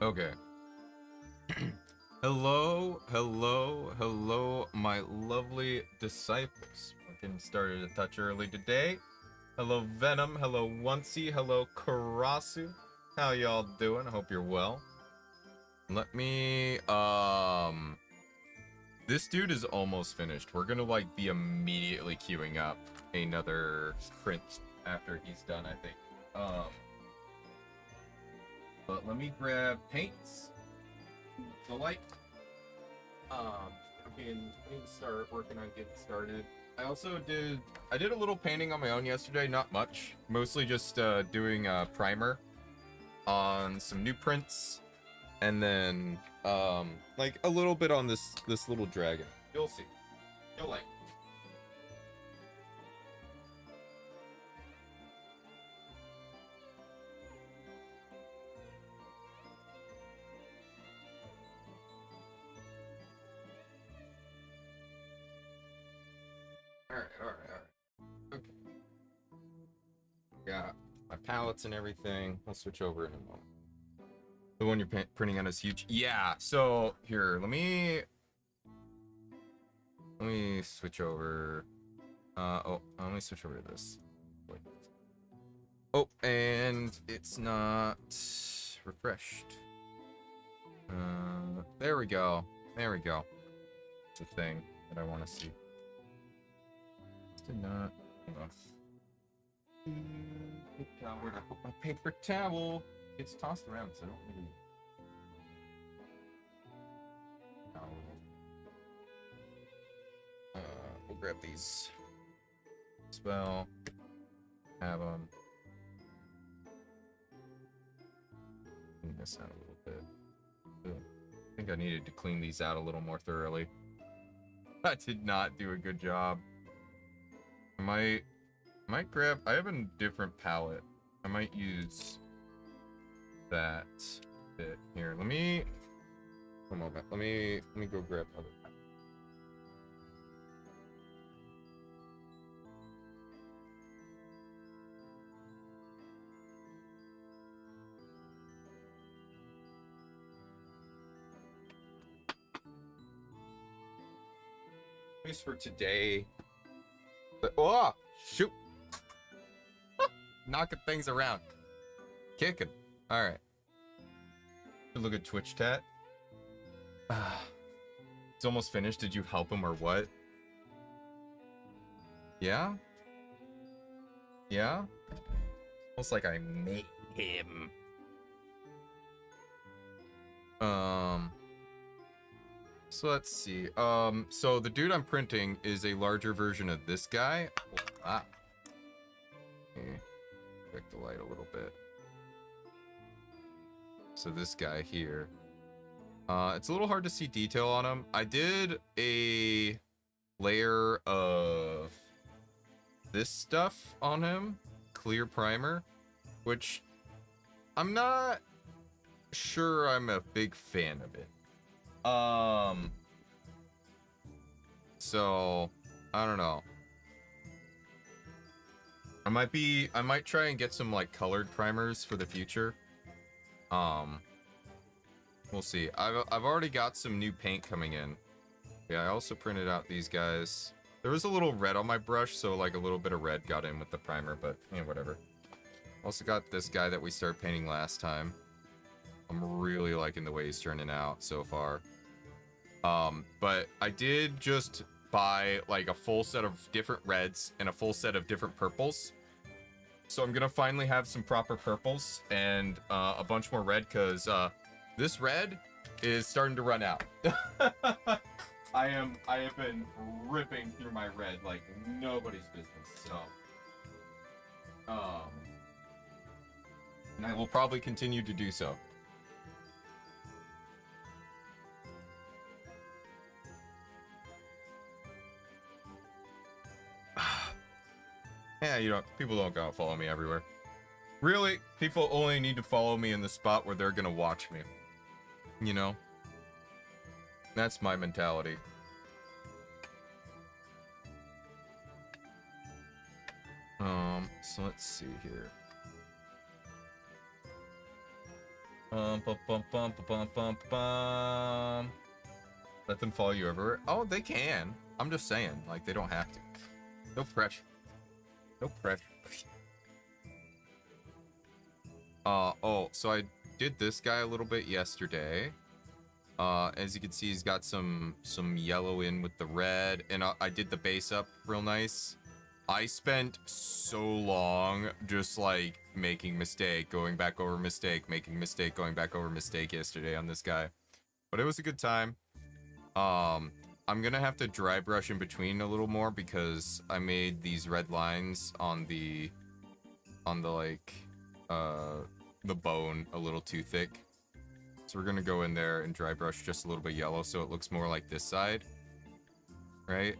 Okay. Hello, hello, hello, my lovely disciples. We're getting started a touch early today. Hello, Venom. Hello, Oncey. Hello, Karasu. How y'all doing? I hope you're well. Let me, this dude is almost finished. We're gonna, like, be immediately queuing up another print after he's done, I think. But let me grab paints. The light. I can start working on getting started. I did a little painting on my own yesterday, not much. Mostly just doing a primer on some new prints, and then like a little bit on this little dragon. You'll see. You'll like. All right. Okay. Got my palettes and everything. I'll switch over in a moment. The one you're printing on is huge. Yeah. So here, let me switch over. Let me switch over to this. Wait. Oh, and it's not refreshed. There we go. There we go. It's the thing that I want to see. Did not. Where'd I put my paper towel? It's tossed around, so I don't really. We'll grab these as well. Have them. Clean this out a little bit. I think I needed to clean these out a little more thoroughly. I did not do a good job. I might grab. I have a different palette. I might use that bit here. Let me. One moment. Let me go grab other. At least for today. But, oh, shoot. Knocking things around. Kicking. Alright. Look at Twitch chat. It's almost finished. Did you help him or what? Yeah? Yeah? Almost like I made him. So let's see. So the dude I'm printing is a larger version of this guy. Ah. Okay. Check the light a little bit. So this guy here. It's a little hard to see detail on him. I did a layer of this stuff on him, clear primer, which I'm not sure I'm a big fan of it. So I don't know. I might try and get some like colored primers for the future. We'll see. I've already got some new paint coming in. Yeah, I also printed out these guys. There was a little red on my brush, so like a little bit of red got in with the primer, but yeah, whatever. Also got this guy that we started painting last time. I'm really liking the way he's turning out so far. But I did just buy like a full set of different reds and a full set of different purples. So I'm gonna finally have some proper purples and a bunch more red, because this red is starting to run out. I have been ripping through my red like nobody's business. So and I will probably continue to do so. Yeah, people don't go follow me everywhere. Really, people only need to follow me in the spot where they're gonna watch me. You know? That's my mentality. So let's see here. Bum, bum, bum, bum, bum, bum, bum. Let them follow you everywhere. Oh, they can. I'm just saying, like, they don't have to. No pressure. No pressure. Oh, so I did this guy a little bit yesterday. As you can see, he's got some yellow in with the red, and I did the base up real nice. I spent so long just like making mistake, going back over mistake, making mistake, going back over mistake yesterday on this guy, but it was a good time. I'm gonna have to dry brush in between a little more because I made these red lines on the like the bone a little too thick. So we're gonna go in there and dry brush just a little bit yellow so it looks more like this side, right?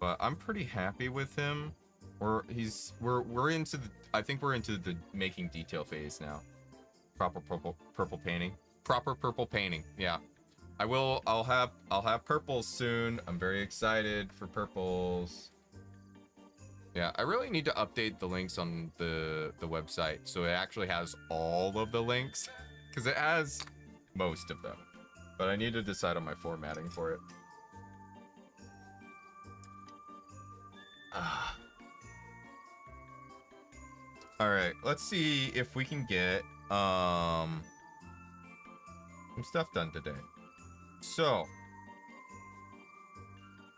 But I'm pretty happy with him. We're into the, I think we're into the making detail phase now. Proper purple painting. Proper purple painting. Yeah. I'll have purples soon. I'm very excited for purples. Yeah, I really need to update the links on the website so it actually has all of the links, because it has most of them, but I need to decide on my formatting for it. All right, let's see if we can get some stuff done today. So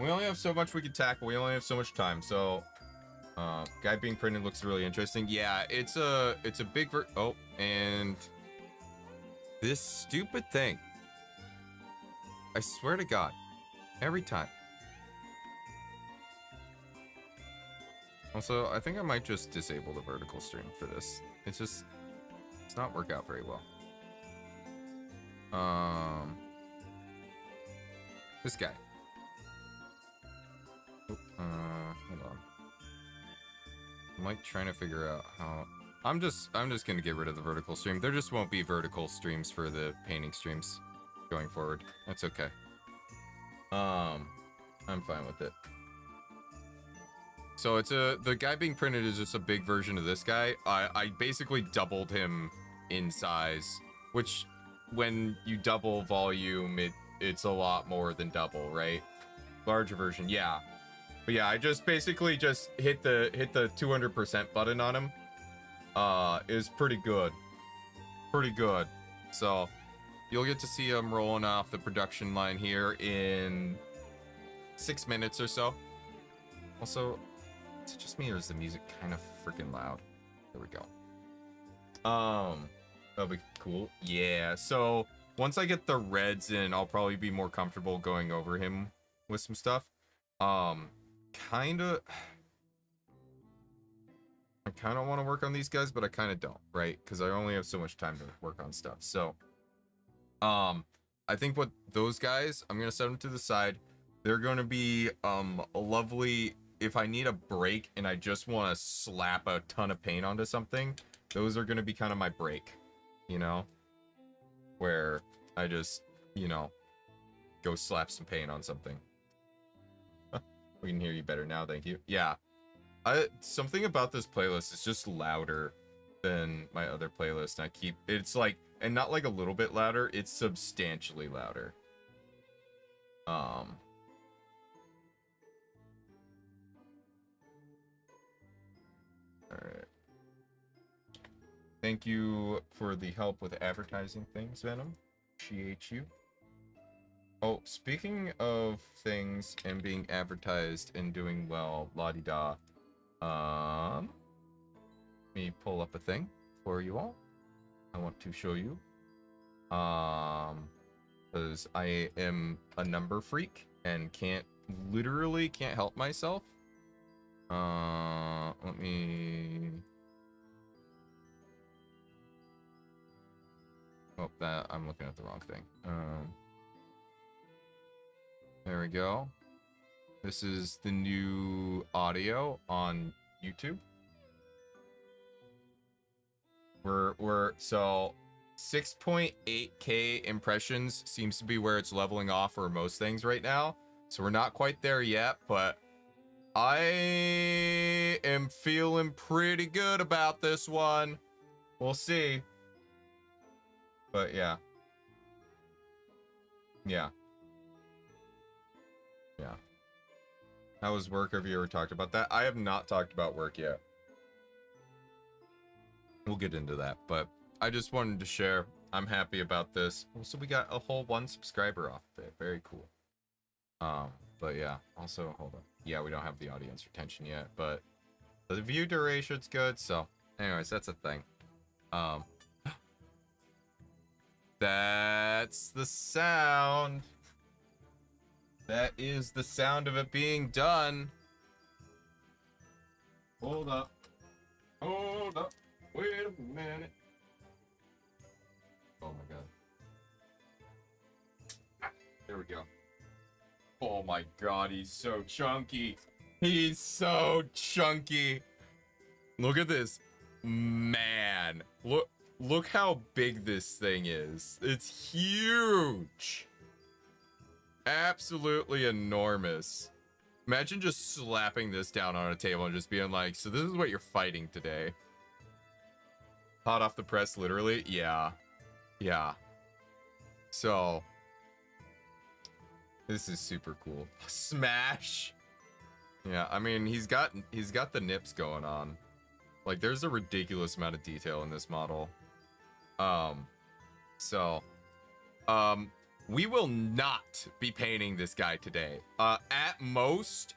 we only have so much we can tackle. We only have so much time. So guy being printed looks really interesting. Yeah, it's a big oh, and this stupid thing. I swear to God, every time. Also, I think I might just disable the vertical stream for this. It's not work out very well. This guy. Hold on. I'm like trying to figure out how. I'm just gonna get rid of the vertical stream. There just won't be vertical streams for the painting streams going forward. That's okay. I'm fine with it. So it's the guy being printed is just a big version of this guy. I basically doubled him in size, which when you double volume, it's a lot more than double, right? Larger version, yeah. But yeah, I just basically just hit the 200% button on him. Is pretty good. Pretty good. So you'll get to see him rolling off the production line here in 6 minutes or so. Also, is it just me or is the music kind of freaking loud? There we go. That'll be cool. Yeah, so once I get the reds in, I'll probably be more comfortable going over him with some stuff. I kind of want to work on these guys, but I kind of don't, right? Because I only have so much time to work on stuff. So, I think what those guys, I'm going to set them to the side. They're going to be a lovely, if I need a break and I just want to slap a ton of paint onto something, those are going to be kind of my break, you know? Where I just, you know, go slap some paint on something. We can hear you better now, thank you. Yeah. Something about this playlist is just louder than my other playlist. And it's like, and not like a little bit louder, it's substantially louder. All right. Thank you for the help with advertising things, Venom. Appreciate you. Oh, speaking of things and being advertised and doing well, la-di-da. Let me pull up a thing for you all. I want to show you. Because I am a number freak and literally can't help myself. Let me... Oh, I'm looking at the wrong thing. There we go. This is the new audio on YouTube. So 6.8K impressions seems to be where it's leveling off for most things right now. So we're not quite there yet, but I am feeling pretty good about this one. We'll see. But yeah. Yeah. Yeah. How was work? Have you ever talked about that? I have not talked about work yet. We'll get into that, but I just wanted to share. I'm happy about this. Also, we got a whole 1 subscriber off of it. Very cool. But yeah. Also, hold on. Yeah, we don't have the audience retention yet, but the view duration's good. So, anyways, that's a thing. That's the sound. That is the sound of it being done. Hold up. Hold up. Wait a minute. Oh my god. There we go. Oh my god, he's so chunky. He's so chunky. Look at this. Man. Look how big this thing is. It's huge. Absolutely enormous. Imagine just slapping this down on a table and just being like, so this is what you're fighting today. Hot off the press, literally? Yeah. Yeah. So, this is super cool. Smash! Yeah, I mean, he's got the nips going on. Like, there's a ridiculous amount of detail in this model. We will not be painting this guy today. At most,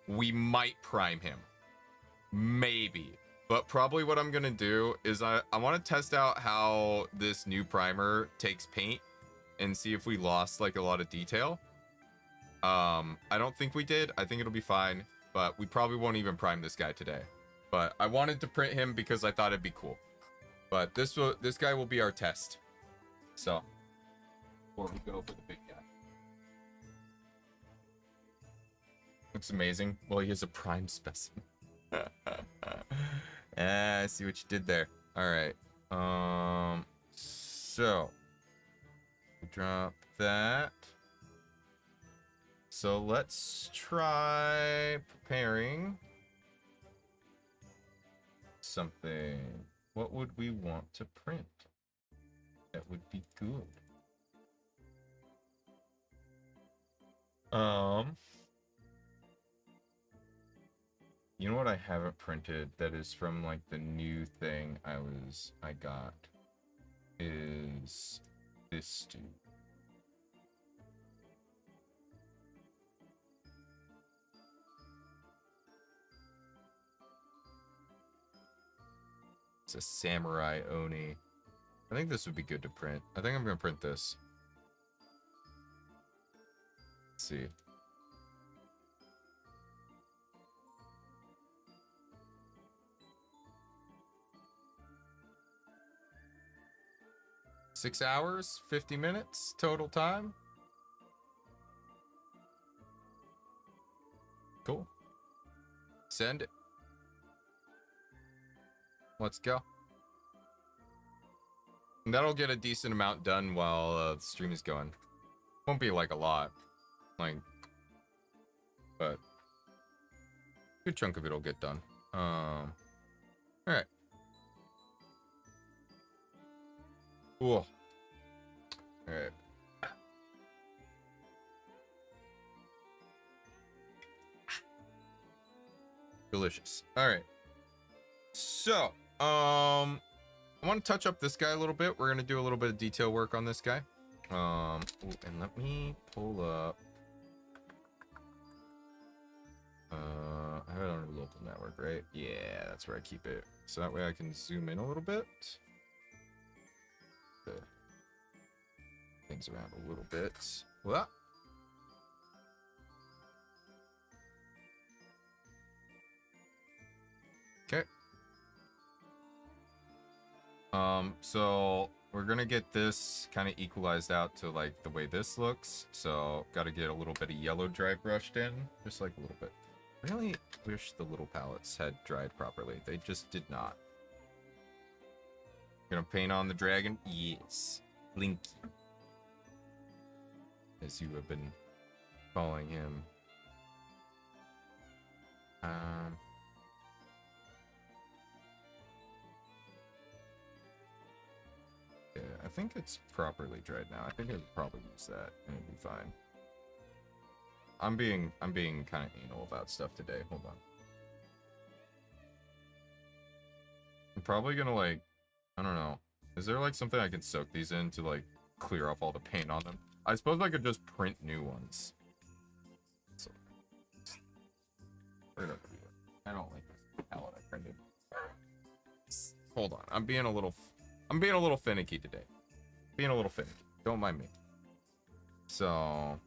we might prime him. Maybe. But probably what I'm gonna do is I want to test out how this new primer takes paint and see if we lost like a lot of detail. I don't think we did. I think it'll be fine, but we probably won't even prime this guy today. But I wanted to print him because I thought it'd be cool. But this guy will be our test. So, before we go for the big guy. Looks amazing. Well, he has a prime specimen. I see what you did there. All right. So drop that. So let's try preparing something. What would we want to print? That would be good. You know what I haven't printed that is from like the new thing I got is this dude. It's a samurai oni. I think this would be good to print. I think I'm gonna print this. Let's see. $6 hours, 50 minutes total time. Cool. Send it. Let's go. And that'll get a decent amount done while the stream is going. Won't be like a lot, like, but good chunk of it'll get done. All right. Cool. All right. Delicious. All right. So, I want to touch up this guy a little bit. We're gonna do a little bit of detail work on this guy. Ooh, and let me pull up. I have it on a local network, right? Yeah, that's where I keep it. So that way I can zoom in a little bit. Things around a little bit. What? Okay. So we're gonna get this kind of equalized out to like the way this looks. So gotta get a little bit of yellow dry brushed in, just like a little bit. Really wish the little palettes had dried properly. They just did not. Gonna paint on the dragon? Yes. Blinky. As you have been calling him. think it's properly dried now. I think I could probably use that and it'd be fine. I'm being kind of anal about stuff today. Hold on. I'm probably gonna like, I don't know. Is there like something I can soak these in to like clear off all the paint on them? I suppose I could just print new ones. So, I don't like this palette I printed. Hold on. I'm being a little finicky today. Being a little finicky. Don't mind me. So,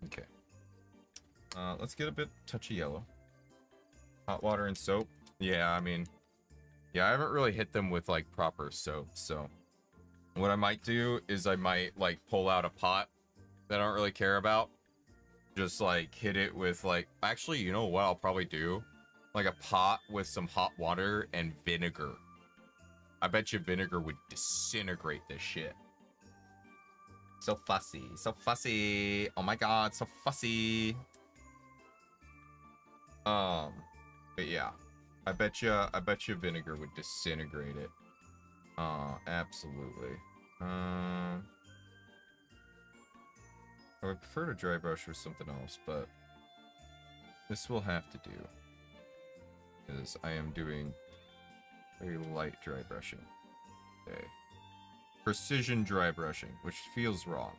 okay. Let's get a bit touchy yellow. Hot water and soap. Yeah, I mean, yeah, I haven't really hit them with like proper soap. So, what I might do is I might like pull out a pot that I don't really care about. Just like hit it with like, actually, you know what I'll probably do? Like a pot with some hot water and vinegar. I bet you vinegar would disintegrate this shit. So fussy, so fussy. Oh my god, so fussy. But yeah, I bet you vinegar would disintegrate it. Absolutely. I would prefer to dry brush or something else, but this will have to do. Because I am doing very light dry brushing. Okay. Precision dry brushing, which feels wrong.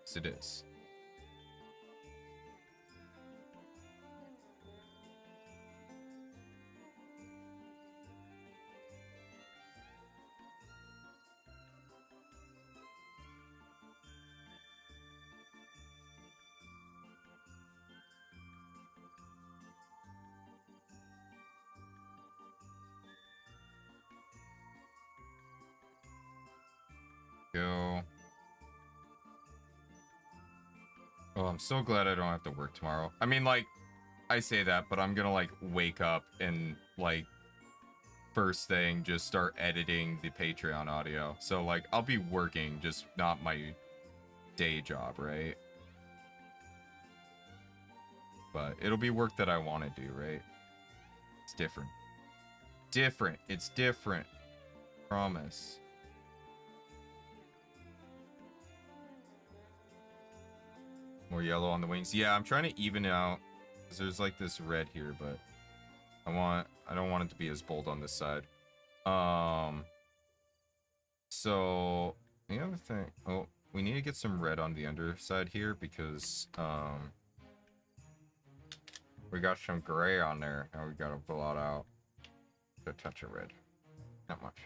Yes, it is. Go. Oh, I'm so glad I don't have to work tomorrow. I mean, like, I say that, but I'm gonna, like, wake up and, like, first thing, just start editing the Patreon audio. So, like, I'll be working, just not my day job, right? But it'll be work that I want to do, right? It's different. Different. It's different. Promise. More yellow on the wings. Yeah, I'm trying to even out. Because there's like this red here, but I don't want it to be as bold on this side. So the other thing, oh, we need to get some red on the underside here because we got some gray on there and we gotta blot out a touch of red. Not much.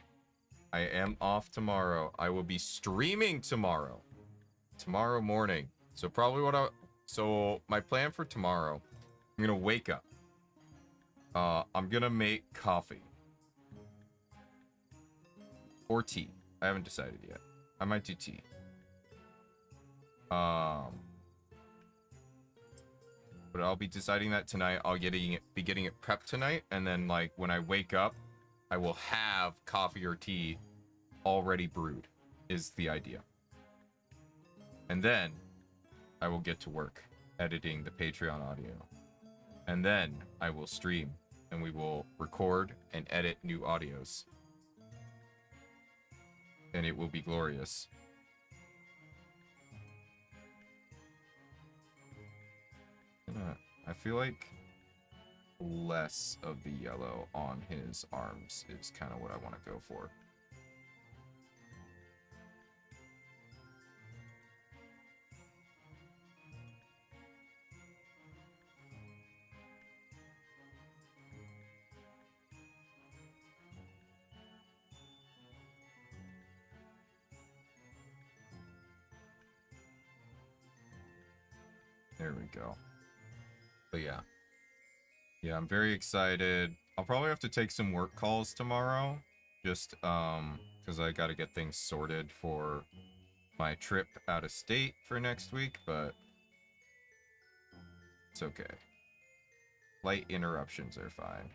I am off tomorrow. I will be streaming tomorrow morning. So probably so my plan for tomorrow, I'm gonna wake up. I'm gonna make coffee. Or tea. I haven't decided yet. I might do tea. But I'll be deciding that tonight. I'll be getting it prepped tonight, and then like when I wake up, I will have coffee or tea already brewed. Is the idea. And then I will get to work editing the Patreon audio. And then I will stream and we will record and edit new audios. And it will be glorious. I feel like less of the yellow on his arms is kind of what I want to go for. There we go. But yeah. Yeah, I'm very excited. I'll probably have to take some work calls tomorrow. Just, because I gotta get things sorted for my trip out of state for next week, but it's okay. Light interruptions are fine.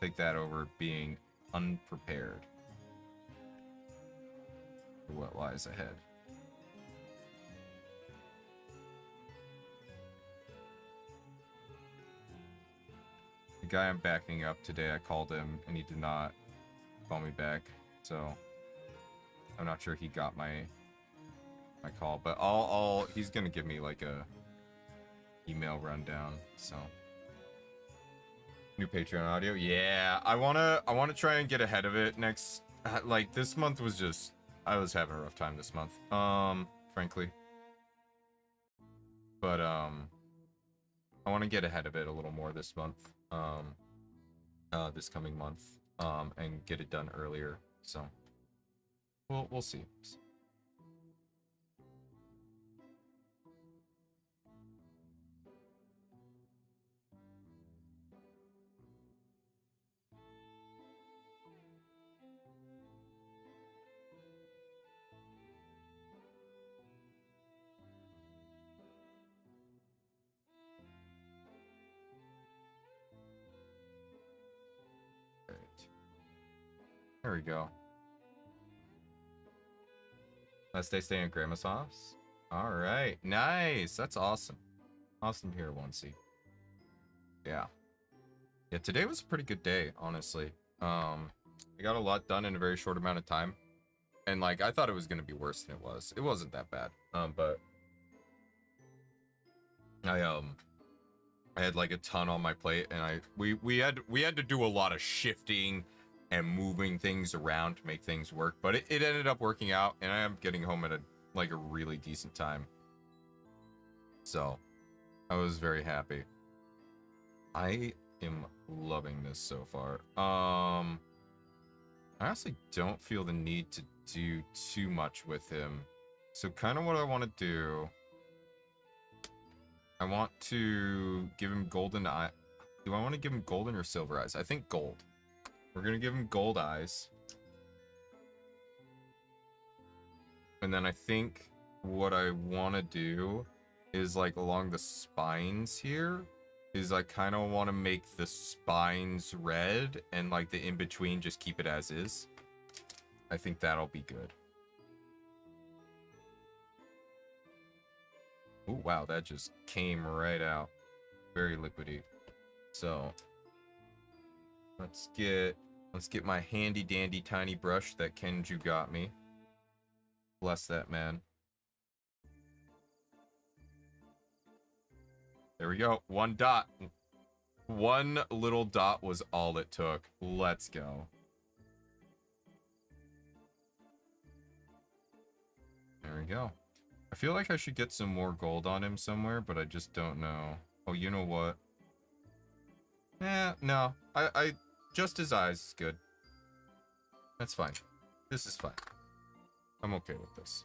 Take that over being unprepared for what lies ahead. The guy I'm backing up today, I called him and he did not call me back. So I'm not sure he got my call, but he's gonna give me like a email rundown. So new Patreon audio. Yeah, I wanna try and get ahead of it next. Like this month was just, I was having a rough time this month. Frankly. But I want to get ahead of it a little more this month. This coming month. And get it done earlier. So we'll see. There we go. Last day staying at Grandma's house. All right, nice. That's awesome. Awesome to hear, 1C. Yeah. Yeah, today was a pretty good day, honestly. I got a lot done in a very short amount of time. And like I thought it was gonna be worse than it was. It wasn't that bad. But I had like a ton on my plate, and we had to do a lot of shifting and moving things around to make things work. But it ended up working out, and I am getting home at a really decent time. So I was very happy. I am loving this so far. I honestly don't feel the need to do too much with him. So kind of what I want to do, I want to give him golden eye. Do I want to give him golden or silver eyes? I think gold. We're going to give him gold eyes. And then I think what I want to do is like along the spines here is I kind of want to make the spines red and like the in-between just keep it as is. I think that'll be good. Oh, wow, that just came right out. Very liquidy. So let's get my handy dandy tiny brush that Kenju got me. Bless that man. There we go. One dot. One little dot was all it took. Let's go. There we go. I feel like I should get some more gold on him somewhere, but I just don't know. Oh, you know what? No. I just his eyes is good. That's fine. This is fine. I'm okay with this.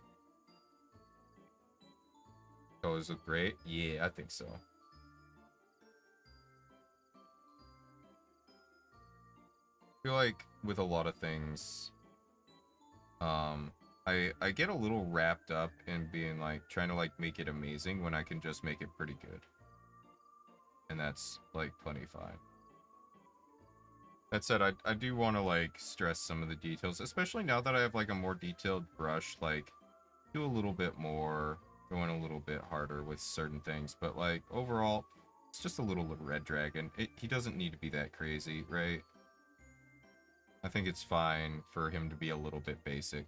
Colors look great? Yeah, I think so. I feel like with a lot of things, I get a little wrapped up in being like trying to like make it amazing when I can just make it pretty good. And that's like plenty fine. That said, I do want to like stress some of the details, especially now that I have like a more detailed brush, like do a little bit more, going a little bit harder with certain things, but like overall, it's just a little red dragon. He doesn't need to be that crazy, right? I think it's fine for him to be a little bit basic.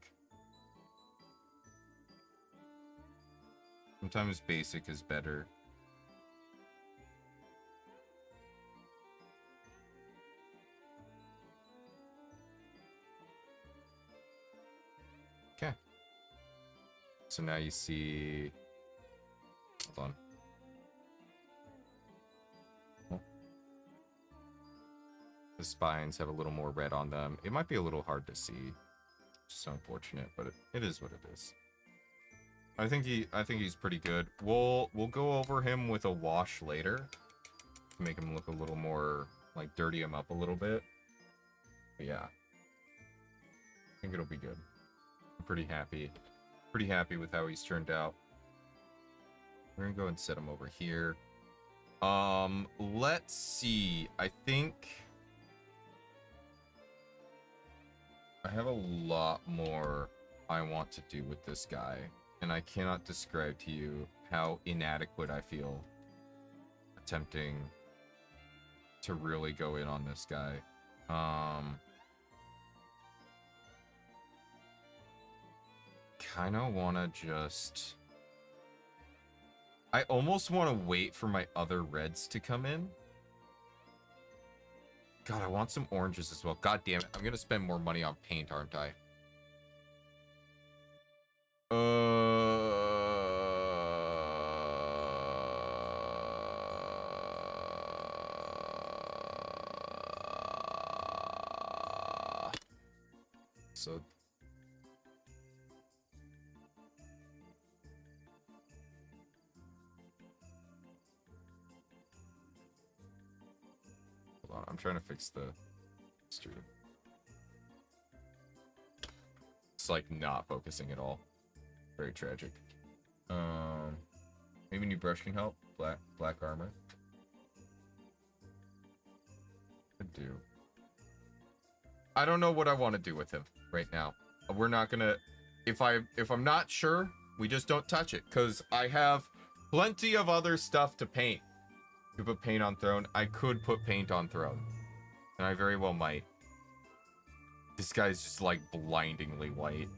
Sometimes basic is better. Okay. So now you see... Hold on. The spines have a little more red on them. It might be a little hard to see. Just unfortunate, but it is what it is. I think he's pretty good. We'll go over him with a wash later to make him look a little more, like, dirty him up a little bit. But yeah, I think it'll be good. I'm pretty happy with how he's turned out. We're gonna go and set him over here. Let's see. I think I have a lot more I want to do with this guy. And I cannot describe to you how inadequate I feel attempting to really go in on this guy. Kind of want to just... I almost want to wait for my other reds to come in. God, I want some oranges as well. God damn it. I'm going to spend more money on paint, aren't I? So... Hold on, I'm trying to fix the stream. It's like not focusing at all. Very tragic. Maybe new brush can help. Black armor. Could do. I don't know what I want to do with him right now. We're not gonna... If I'm not sure, we just don't touch it. Because I have plenty of other stuff to paint. To put paint on throne. I could put paint on throne. And I very well might. This guy's just like blindingly white.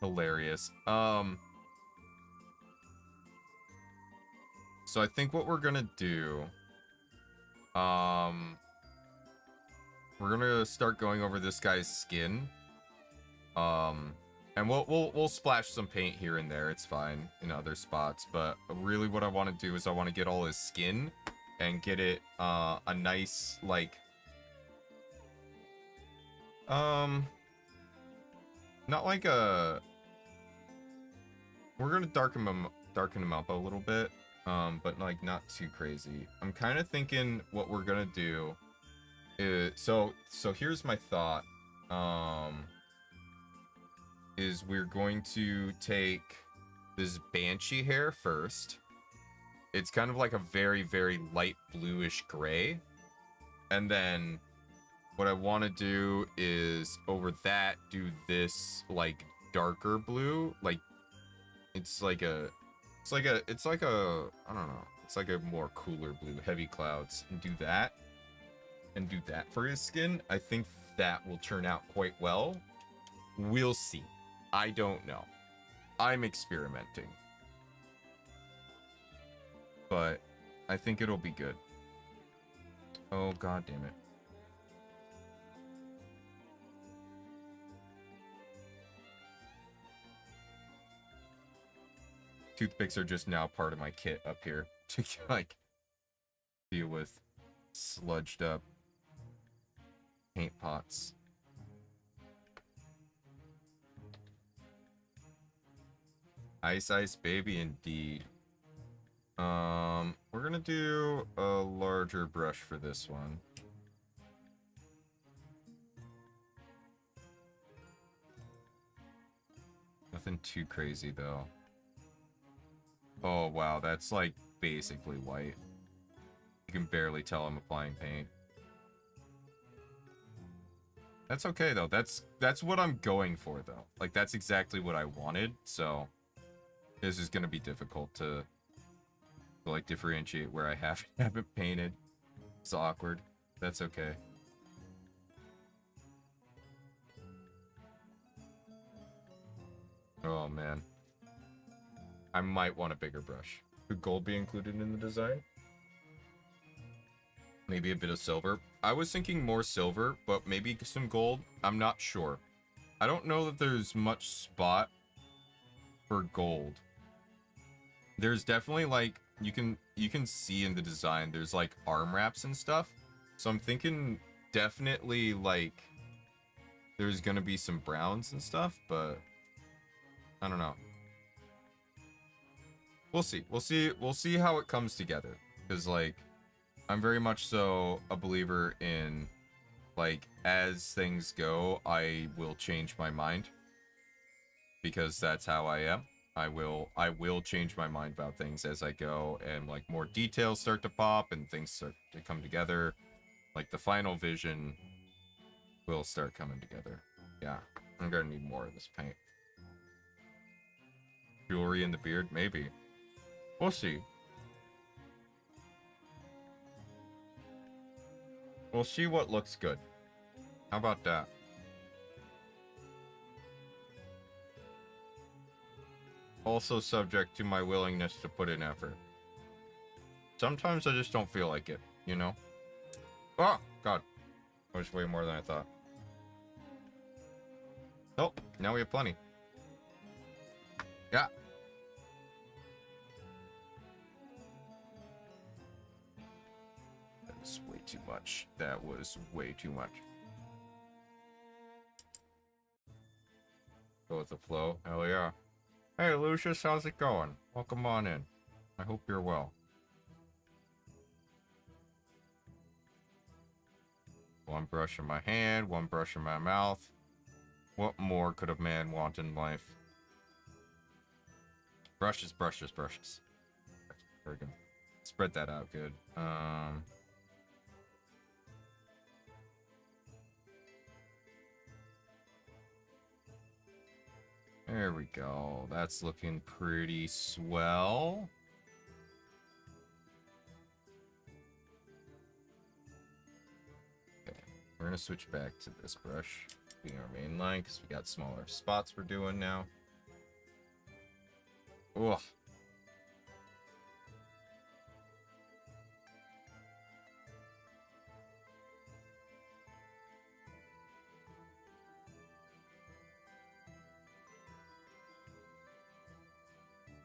Hilarious. So I think what we're gonna do... We're gonna start going over this guy's skin. And we'll splash some paint here and there. It's fine in other spots. But really what I want to do is I want to get all his skin and get it a nice like not like a... We're gonna darken him up a little bit, but like not too crazy. I'm kind of thinking what we're gonna do is so here's my thought. Is we're going to take this banshee hair first. It's kind of like a very, very light bluish gray. And then what I want to do is over that do this like darker blue. Like it's like a I don't know. It's like a more cooler blue, heavy clouds, and do that. And do that for his skin. I think that will turn out quite well. We'll see. I don't know. I'm experimenting. But I think it'll be good. Oh, god damn it. Toothpicks are just now part of my kit up here to like deal with sludged up paint pots. Ice Ice Baby indeed. We're gonna do a larger brush for this one. Nothing too crazy though. Oh wow, that's like basically white. You can barely tell I'm applying paint. That's okay though. That's what I'm going for though. Like that's exactly what I wanted, so this is gonna be difficult to like differentiate where I haven't painted. It's awkward. That's okay. Oh man. I might want a bigger brush. Could gold be included in the design? Maybe a bit of silver. I was thinking more silver, but maybe some gold. I'm not sure. I don't know that there's much spot for gold. There's definitely like you can see in the design there's like arm wraps and stuff. So I'm thinking definitely like there's gonna be some browns and stuff, but I don't know. We'll see. We'll see how it comes together. Because like I'm very much so a believer in like as things go, I will change my mind. Because that's how I am. I will change my mind about things as I go, and like more details start to pop and things start to come together. Like the final vision will start coming together. Yeah, I'm gonna need more of this paint. Jewelry in the beard, maybe. We'll see. We'll see what looks good. How about that? Also subject to my willingness to put in effort. Sometimes I just don't feel like it, you know? Oh, God. That was way more than I thought. Oh, now we have plenty. Yeah. That was way too much. That was way too much. Go with the flow. Hell yeah. Hey, Lucius, how's it going? Welcome on in. I hope you're well. One brush in my hand, one brush in my mouth. What more could a man want in life? Brushes, brushes, brushes. Very good. Spread that out good. There we go. That's looking pretty swell. Okay, we're gonna switch back to this brush being our main line because we got smaller spots we're doing now. Ugh.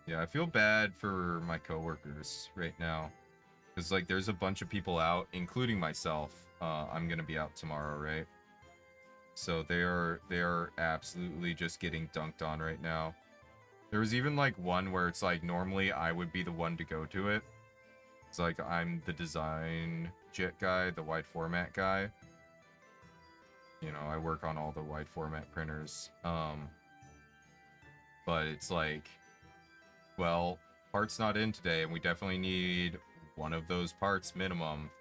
Yeah, I feel bad for my coworkers right now. Because, like, there's a bunch of people out, including myself. I'm gonna be out tomorrow, right? So they are absolutely just getting dunked on right now. There was even, like, one where it's, like, normally I would be the one to go to it. It's like, I'm the design JIT guy, the wide format guy. You know, I work on all the wide format printers. But it's like, well, part's not in today, and we definitely need one of those parts minimum.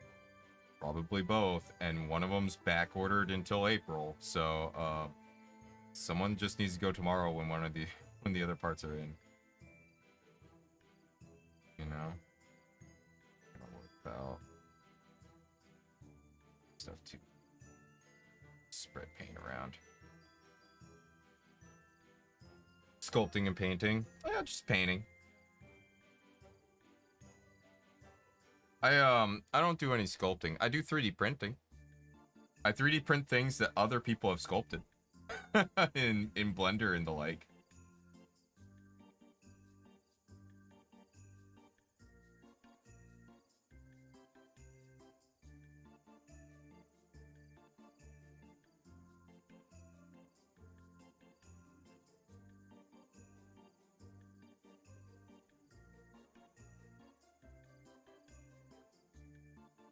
Probably both, and one of them's back ordered until April. So, someone just needs to go tomorrow when when the other parts are in. You know, about stuff to spread paint around. Sculpting and painting. Yeah, just painting. I don't do any sculpting. I do 3D printing. I 3D print things that other people have sculpted in Blender and the like.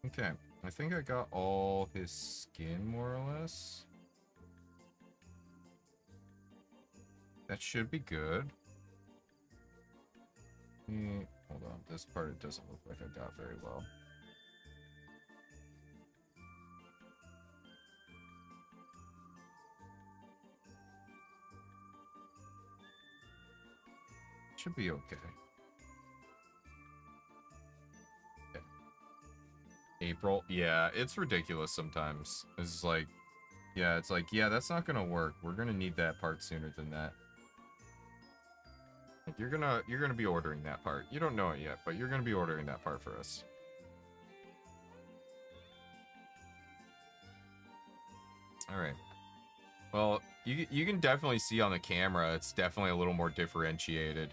Okay, I think I got all his skin more or less. That should be good. Hold on, this part it doesn't look like I got very well. Should be okay. April, yeah, it's ridiculous sometimes. It's like, yeah, it's like, yeah, that's not gonna work. We're gonna need that part sooner than that. Like, you're gonna be ordering that part. You don't know it yet, but you're gonna be ordering that part for us. All right. Well, you can definitely see on the camera, it's definitely a little more differentiated.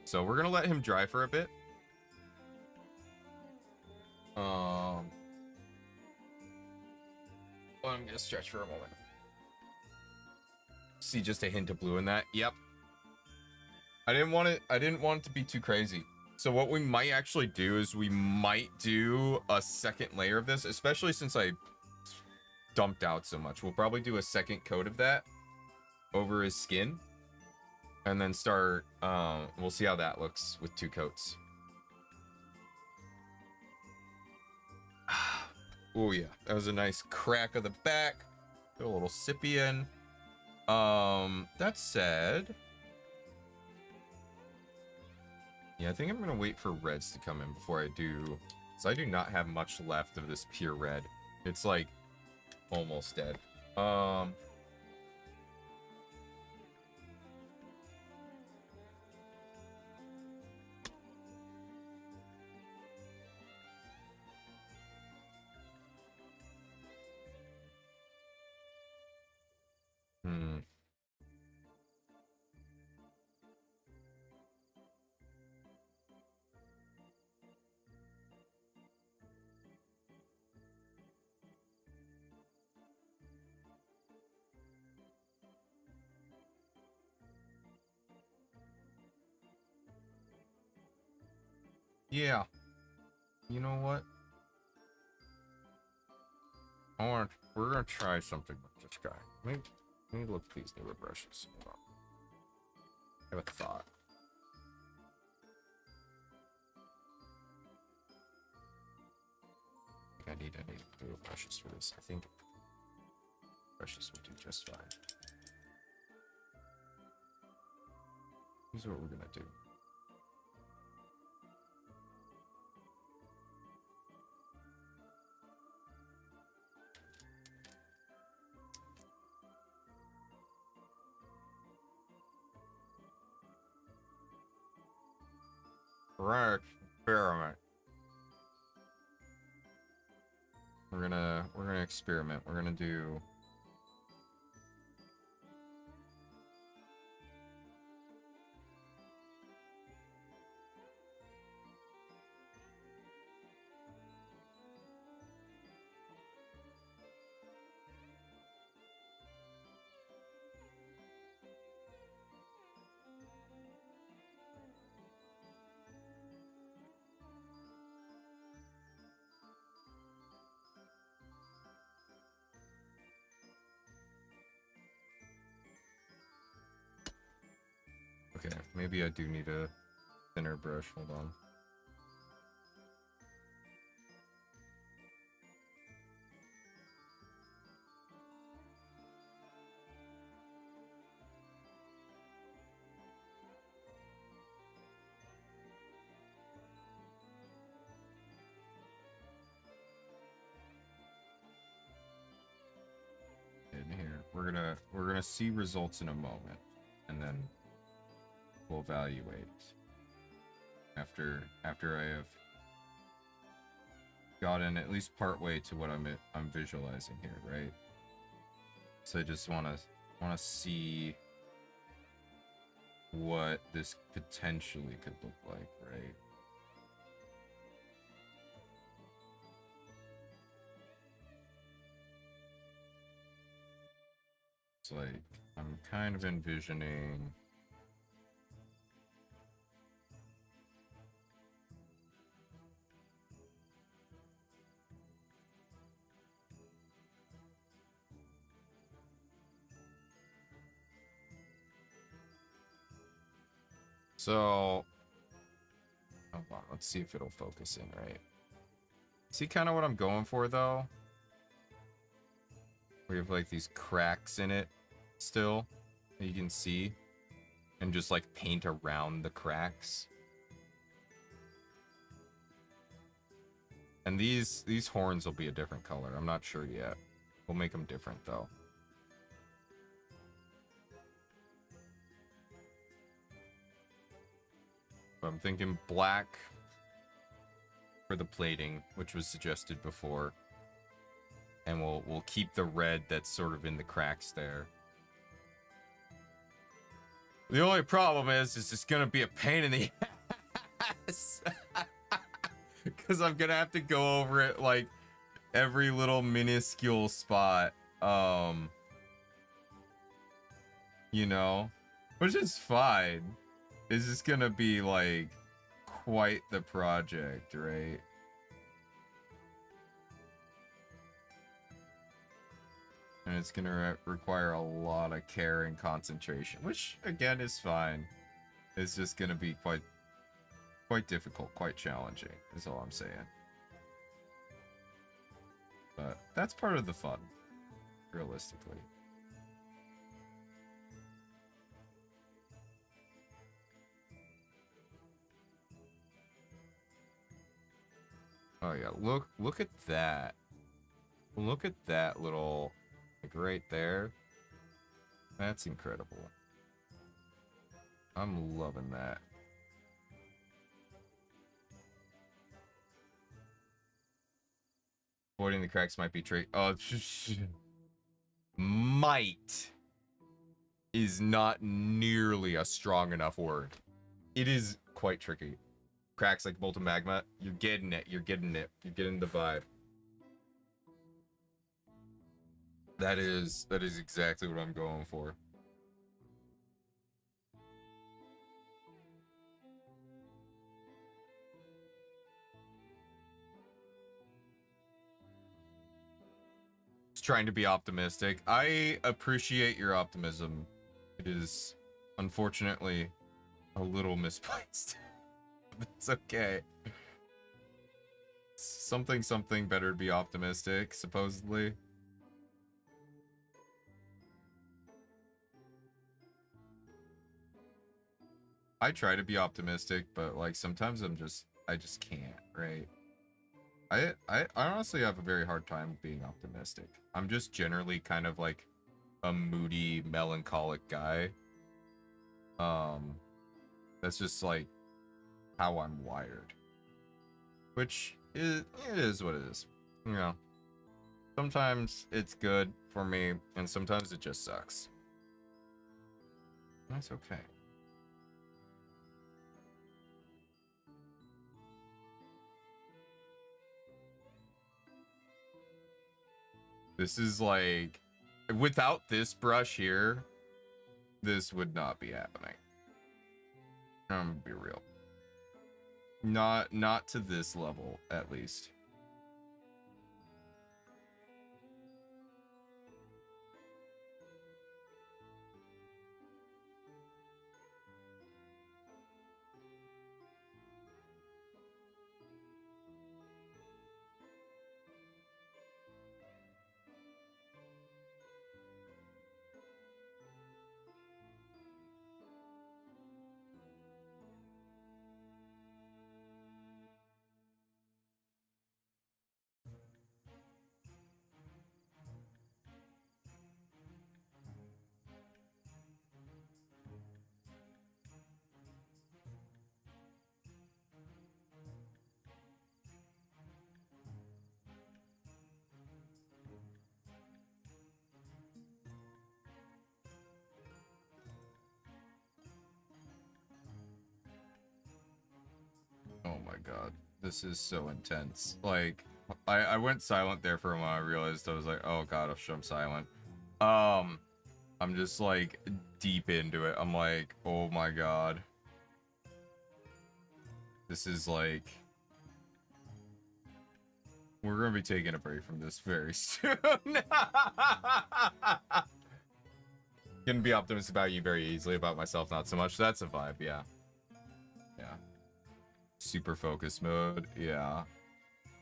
So we're gonna let him dry for a bit. I'm gonna stretch for a moment. See just a hint of blue in that. Yep. I didn't want it to be too crazy. So what we might actually do is we might do a second layer of this, especially since I dumped out so much. We'll probably do a second coat of that over his skin. And then start, we'll see how that looks with 2 coats. Oh yeah, that was a nice crack of the back. Put a little sippy in. That said, yeah, I think I'm gonna wait for reds to come in before I do, because I do not have much left of this pure red. It's like almost dead. Yeah. You know what? We're gonna try something with this guy. Let me look at these newer brushes. Hold on. I have a thought. I need newer brushes for this. I think brushes will do just fine. Here's what we're gonna do. We're gonna experiment. We're gonna experiment. We're gonna do. Okay, maybe I do need a thinner brush. Hold on. In here, we're gonna see results in a moment, and then we'll evaluate after I have gotten at least part way to what I'm visualizing here, right? So I just wanna see what this potentially could look like, right? It's like I'm kind of envisioning. So, hold on, let's see if it'll focus in, right? See kind of what I'm going for, though? We have, like, these cracks in it still that you can see. And just, like, paint around the cracks. And these horns will be a different color. I'm not sure yet. We'll make them different, though. I'm thinking black for the plating, which was suggested before. And we'll keep the red that's sort of in the cracks there. The only problem is it's gonna be a pain in the ass. Because I'm gonna have to go over it like every little minuscule spot. You know? Which is fine. It's just gonna be like quite the project, right? And it's gonna require a lot of care and concentration, which again is fine. It's just gonna be quite difficult, quite challenging, is all I'm saying. But that's part of the fun, realistically. Oh yeah, look at that. Look at that little, like right there. That's incredible. I'm loving that. Avoiding the cracks might be tricky. Oh, might is not nearly a strong enough word. It is quite tricky. Cracks like molten magma. You're getting it. You're getting it. You're getting the vibe. That is exactly what I'm going for. Just trying to be optimistic. I appreciate your optimism. It is unfortunately a little misplaced. It's okay. Something better to be optimistic, supposedly. I try to be optimistic, but like sometimes I just can't, right? I honestly have a very hard time being optimistic. I'm just generally kind of like a moody, melancholic guy. That's just like how I'm wired. Which is it is what it is. You know. Sometimes it's good for me, and sometimes it just sucks. That's okay. This is like, without this brush here, this would not be happening. I'm gonna be real. Not to this level, at least. Oh my god, this is so intense. Like, I went silent there for a moment. I realized I was like, oh god, I'm silent. I'm just like deep into it. I'm like, oh my god. This is like, we're gonna be taking a break from this very soon. Gonna be optimistic about you very easily, about myself not so much. That's a vibe, yeah. Yeah. Super focus mode, yeah.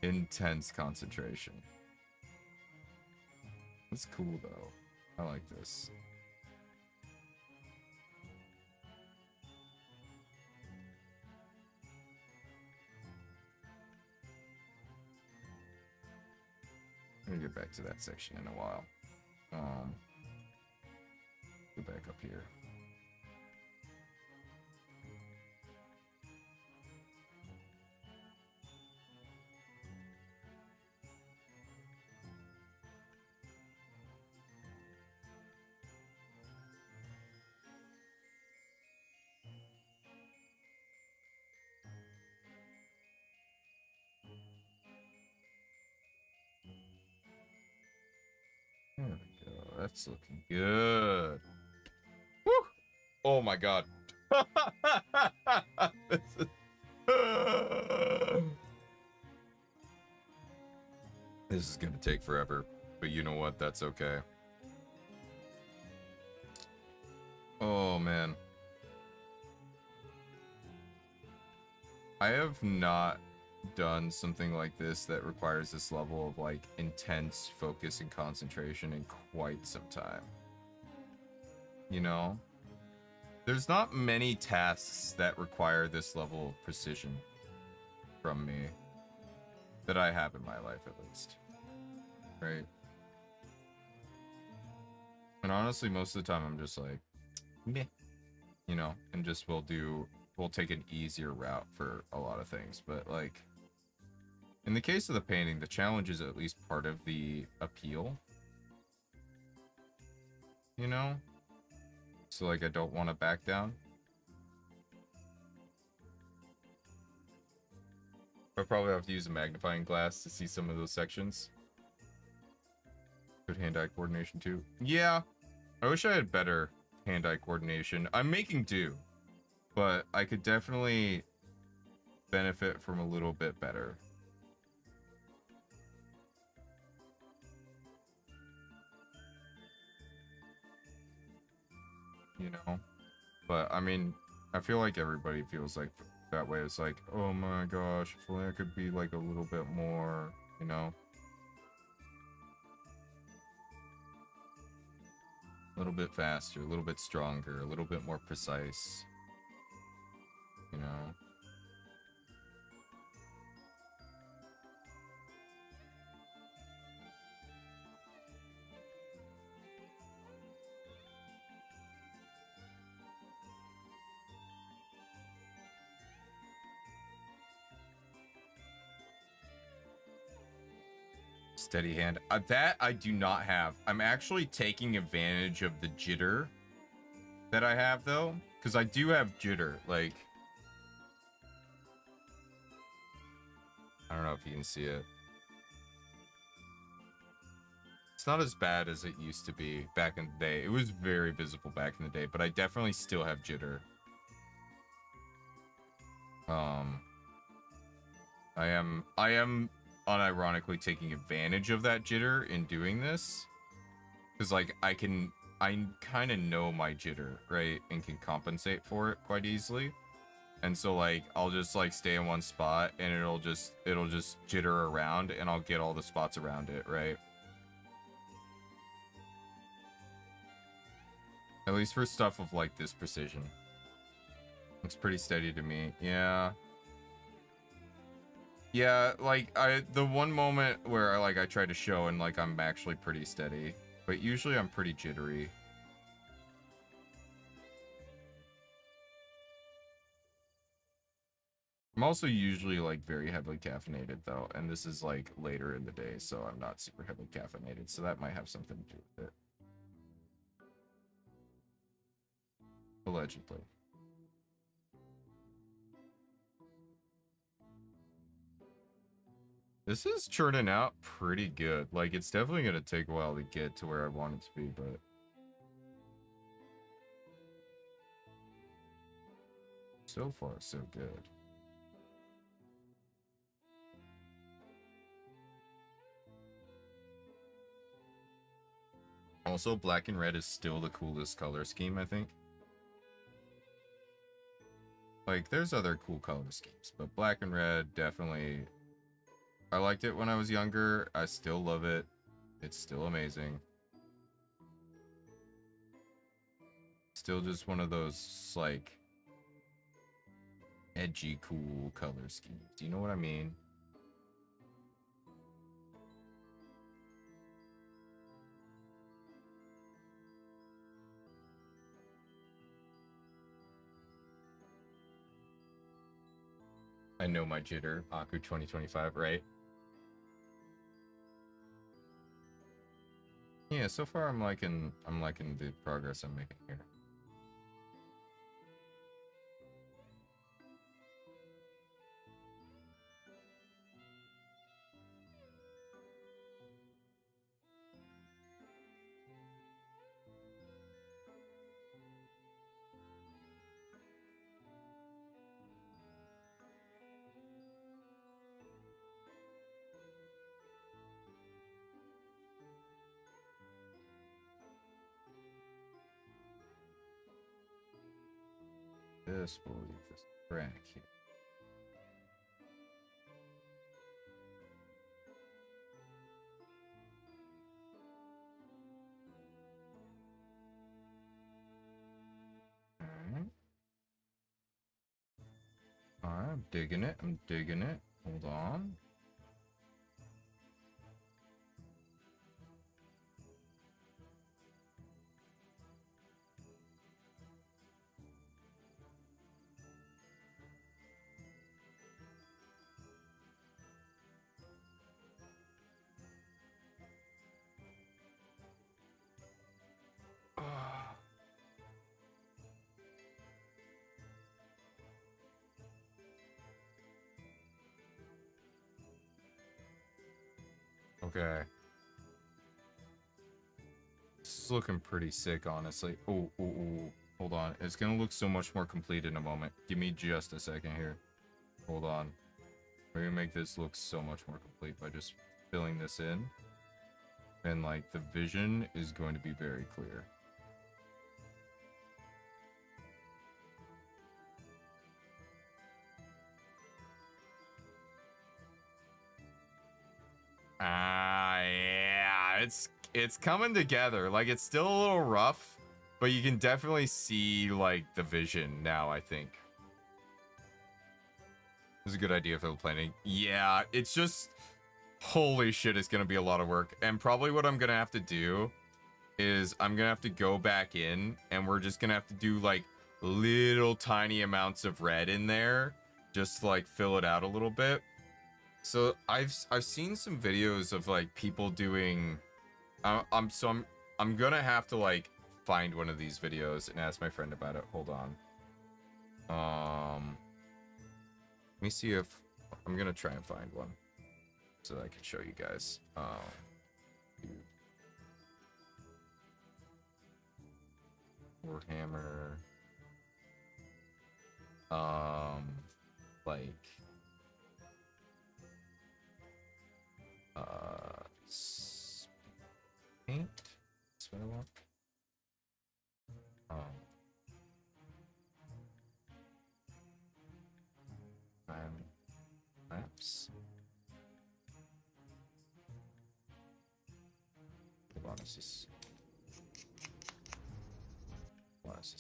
Intense concentration. That's cool though. I like this. I'm gonna get back to that section in a while. Go back up here. There we go. That's looking good. Woo! Oh my god. This is... This is gonna take forever, but you know what? That's okay. Oh man. I have not done something like this that requires this level of like intense focus and concentration in quite some time. You know? There's not many tasks that require this level of precision from me that I have in my life, at least. right? And honestly, most of the time I'm just like, meh, you know, and just we'll take an easier route for a lot of things. But like in the case of the painting, the challenge is at least part of the appeal, you know? So like I don't want to back down. I probably have to use a magnifying glass to see some of those sections. Good hand-eye coordination too. Yeah, I wish I had better hand-eye coordination. I'm making do, but I could definitely benefit from a little bit better. You know? But, I mean, I feel like everybody feels like that way. It's like, oh my gosh, if only I could be like a little bit more, you know? A little bit faster, a little bit stronger, a little bit more precise. You know? Steady hand. That I do not have. I'm actually taking advantage of the jitter that I have, though. Because I do have jitter. Like, I don't know if you can see it. It's not as bad as it used to be back in the day. It was very visible back in the day, but I definitely still have jitter. I am unironically taking advantage of that jitter in doing this. Because, like, I kind of know my jitter, right? And can compensate for it quite easily. And so, like, I'll just, like, stay in one spot and it'll just jitter around and I'll get all the spots around it, right? At least for stuff of, like, this precision. Looks pretty steady to me. Yeah. Yeah, like, the one moment where, I try to show and, like, I'm actually pretty steady. But usually I'm pretty jittery. I'm also usually, like, very heavily caffeinated, though. And this is, like, later in the day, so I'm not super heavily caffeinated. So that might have something to do with it. Allegedly. This is churning out pretty good. Like, it's definitely going to take a while to get to where I want it to be, but... so far, so good. Also, black and red is still the coolest color scheme, I think. Like, there's other cool color schemes, but black and red definitely... I liked it when I was younger. I still love it. It's still amazing. Still just one of those, like, edgy, cool color schemes. Do you know what I mean? I know my jitter. Aku 2025, right? Yeah, so far I'm liking the progress I'm making here. This will leave this crack here. Alright. Alright, I'm digging it. I'm digging it. Hold on. Okay. This is looking pretty sick, honestly. Oh, oh, oh. Hold on. It's gonna look so much more complete in a moment. Give me just a second here. Hold on. We're gonna make this look so much more complete by just filling this in. And, like, the vision is going to be very clear. Yeah, it's coming together. Like, it's still a little rough, but you can definitely see, like, the vision now, I think. This is a good idea for the planning. Yeah, it's just, holy shit, it's gonna be a lot of work. And probably what I'm gonna have to do is I'm gonna have to go back in, and we're just gonna have to do, like, little tiny amounts of red in there, just to, like, fill it out a little bit. So I've seen some videos of, like, people doing I'm gonna have to, like, find one of these videos and ask my friend about it. Hold on. Let me see if I'm gonna try and find one so that I can show you guys. Warhammer. Like paint. That's what I want. Maps. Hold on, is this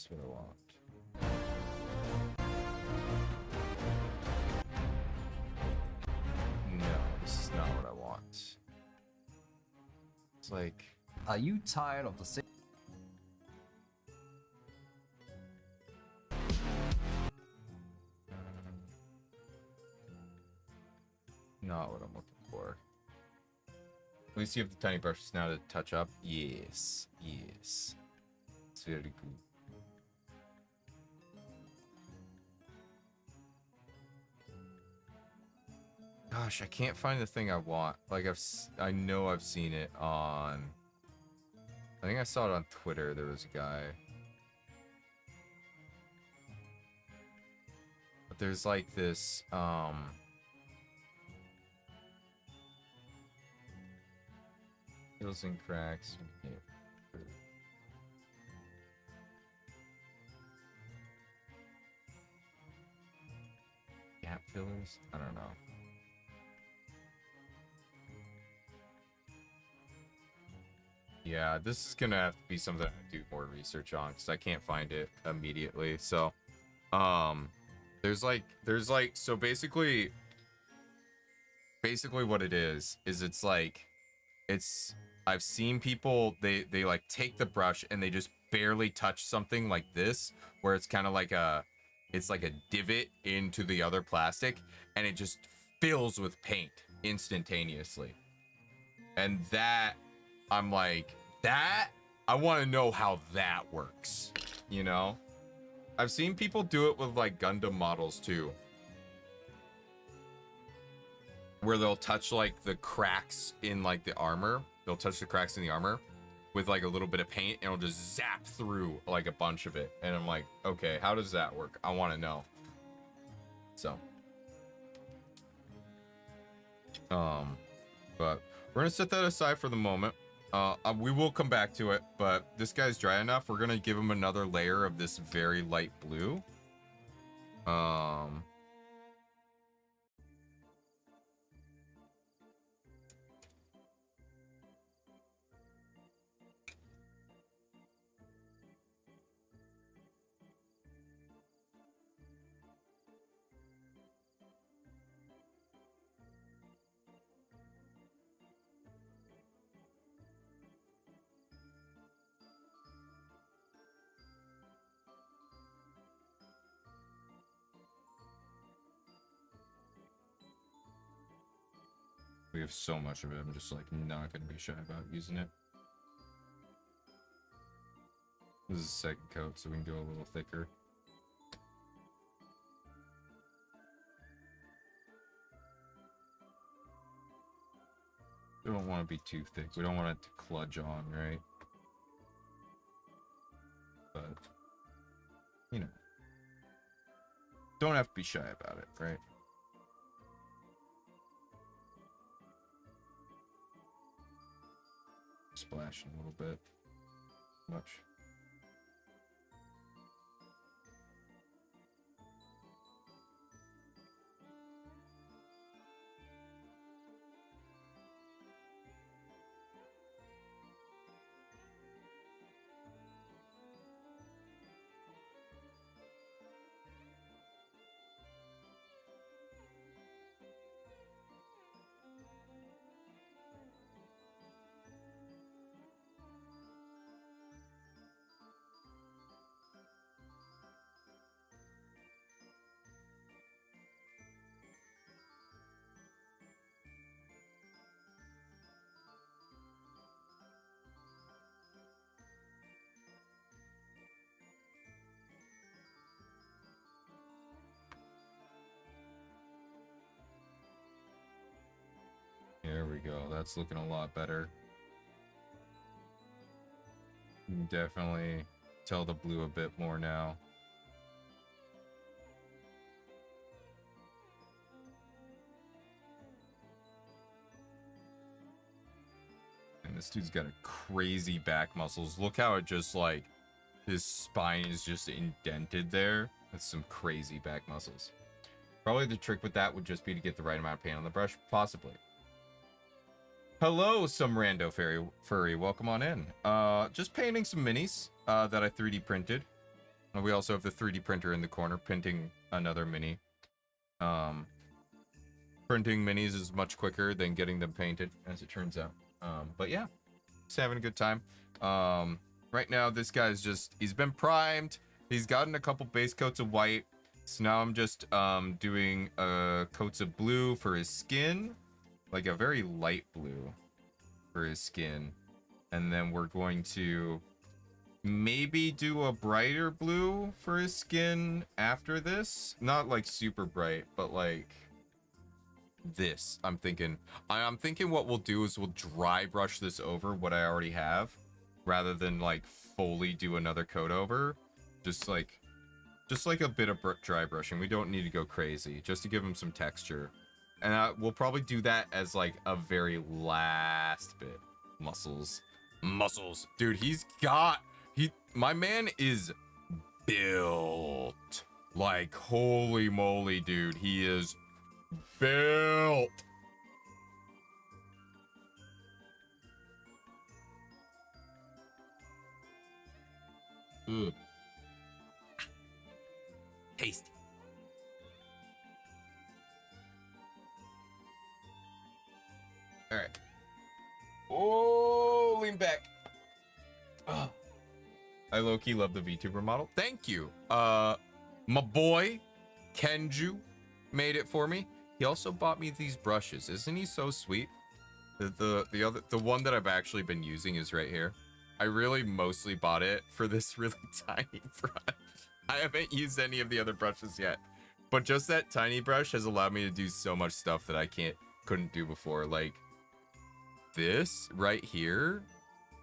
what I want? No, this is not what I want. It's like, are you tired of the same? not what I'm looking for. At least you have the tiny brushes now to touch up. Yes, yes. It's very good. Gosh, I can't find the thing I want. Like, I know I've seen it on... I think I saw it on Twitter. There was a guy. But there's like this, fills and cracks. Gap fillers? I don't know. Yeah, this is gonna have to be something I do more research on because I can't find it immediately. So, there's like, so basically what it is it's like, I've seen people, they like take the brush and they just barely touch something like this, where it's kind of like it's like a divot into the other plastic, and it just fills with paint instantaneously. And that, I'm like, that, I want to know how that works, you know? I've seen people do it with, like, Gundam models, too. Where they'll touch, like, the cracks in, like, the armor. They'll touch the cracks in the armor with, like, a little bit of paint, and it'll just zap through, like, a bunch of it. And I'm like, okay, how does that work? I want to know. So. But we're gonna set that aside for the moment. We will come back to it, but this guy's dry enough. We're gonna give him another layer of this very light blue. We have so much of it. I'm just like not gonna be shy about using it. This is a second coat, so we can go a little thicker. don't want to be too thick. We don't want it to kludge on, right? But, you know, don't have to be shy about it, right? Splashing a little bit. Much. There we go. That's looking a lot better. You can definitely tell the blue a bit more now. And this dude's got a crazy back muscles. Look how it just like his spine is just indented there. That's some crazy back muscles. Probably the trick with that would just be to get the right amount of paint on the brush, possibly. Hello, some rando furry. Welcome on in. Just painting some minis that I 3D printed. And we also have the 3D printer in the corner, printing another mini. Printing minis is much quicker than getting them painted, as it turns out. But yeah, just having a good time. Right now, this guy's he's been primed. He's gotten a couple base coats of white. So now I'm just doing coats of blue for his skin. Like a very light blue for his skin. And then we're going to maybe do a brighter blue for his skin after this. Not like super bright, but like this. I'm thinking what we'll do is we'll dry brush this over what I already have rather than like fully do another coat over. Just like a bit of dry brushing. We don't need to go crazy, just to give him some texture. And we'll probably do that as like a very last bit. Muscles. Dude, my man is built. Like, holy moly, dude. He is built. Ugh. Tasty. All right. Oh, lean back. Oh. I low-key love the VTuber model. Thank you. My boy, Kenju, made it for me. He also bought me these brushes. Isn't he so sweet? The one that I've actually been using is right here. I really mostly bought it for this really tiny brush. I haven't used any of the other brushes yet. But just that tiny brush has allowed me to do so much stuff that I couldn't do before. Like, this right here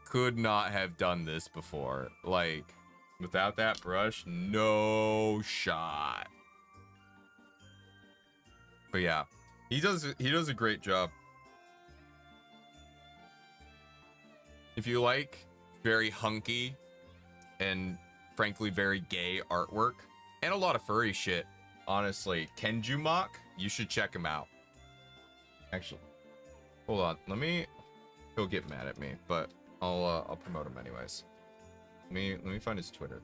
could not have done this before. Like, without that brush, no shot. But yeah, he does a great job. If you like very hunky and frankly very gay artwork and a lot of furry shit, honestly, Kenju Mock, you should check him out. Actually, hold on, he'll get mad at me, but I'll promote him anyways. Let me find his Twitter.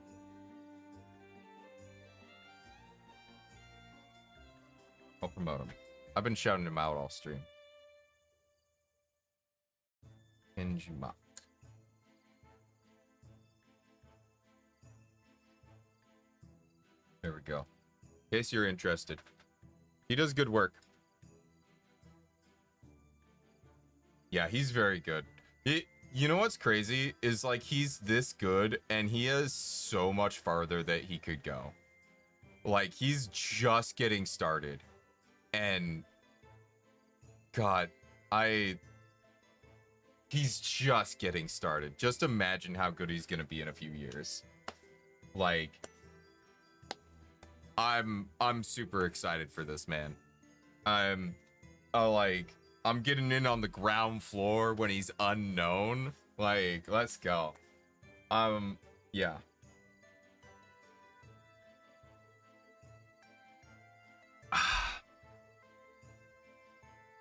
I'll promote him. I've been shouting him out all stream. Kenju Mock. There we go. In case you're interested. He does good work. Yeah, he's very good. You know what's crazy is like he's this good and he has so much farther that he could go. Like he's just getting started. And God, He's just getting started. Just imagine how good he's gonna be in a few years. Like, I'm super excited for this, man. I'm getting in on the ground floor when he's unknown. Like, let's go. Yeah.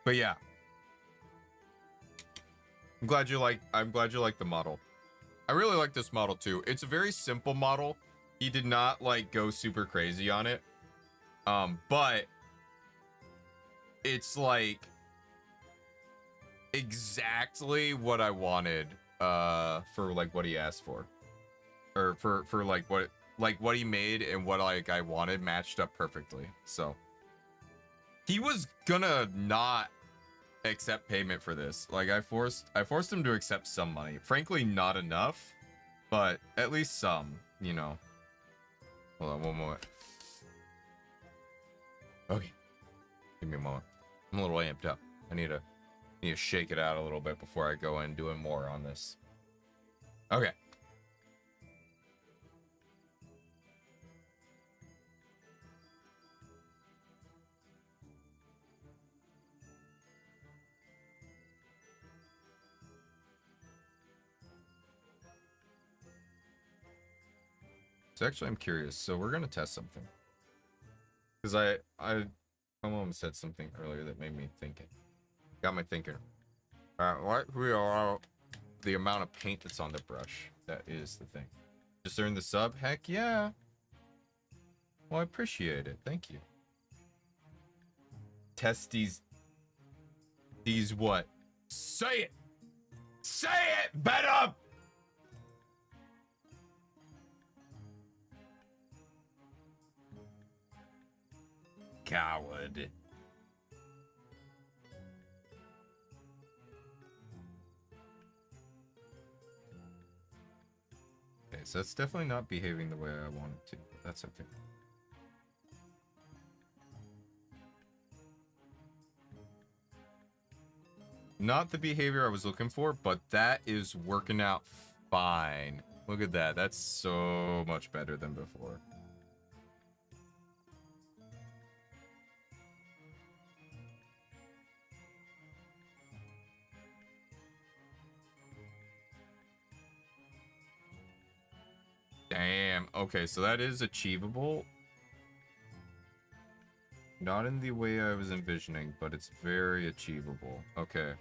But yeah. I'm glad you like the model. I really like this model too. It's a very simple model. He did not like go super crazy on it. But it's like exactly what I wanted for like what he asked for. Or for like what he made and what like I wanted matched up perfectly. So he was gonna not accept payment for this. Like I forced him to accept some money. Frankly, not enough, but at least some, you know. Hold on one moment. Okay. Give me a moment. I'm a little amped up. I need to shake it out a little bit before I go in doing more on this. Okay. So actually, I'm curious. So we're gonna test something. Because I almost said something earlier that made me think. Got my thinking. What we are the amount of paint that's on the brush. That is the thing. Just earned the sub? Heck yeah. Well, I appreciate it. Thank you. Test these what? Say it! Say it, better! Coward. Okay, so it's definitely not behaving the way I want it to, but that's okay. Not the behavior I was looking for, but that is working out fine. Look at that. That's so much better than before. Damn. Okay, so that is achievable. Not in the way I was envisioning, but it's very achievable. Okay.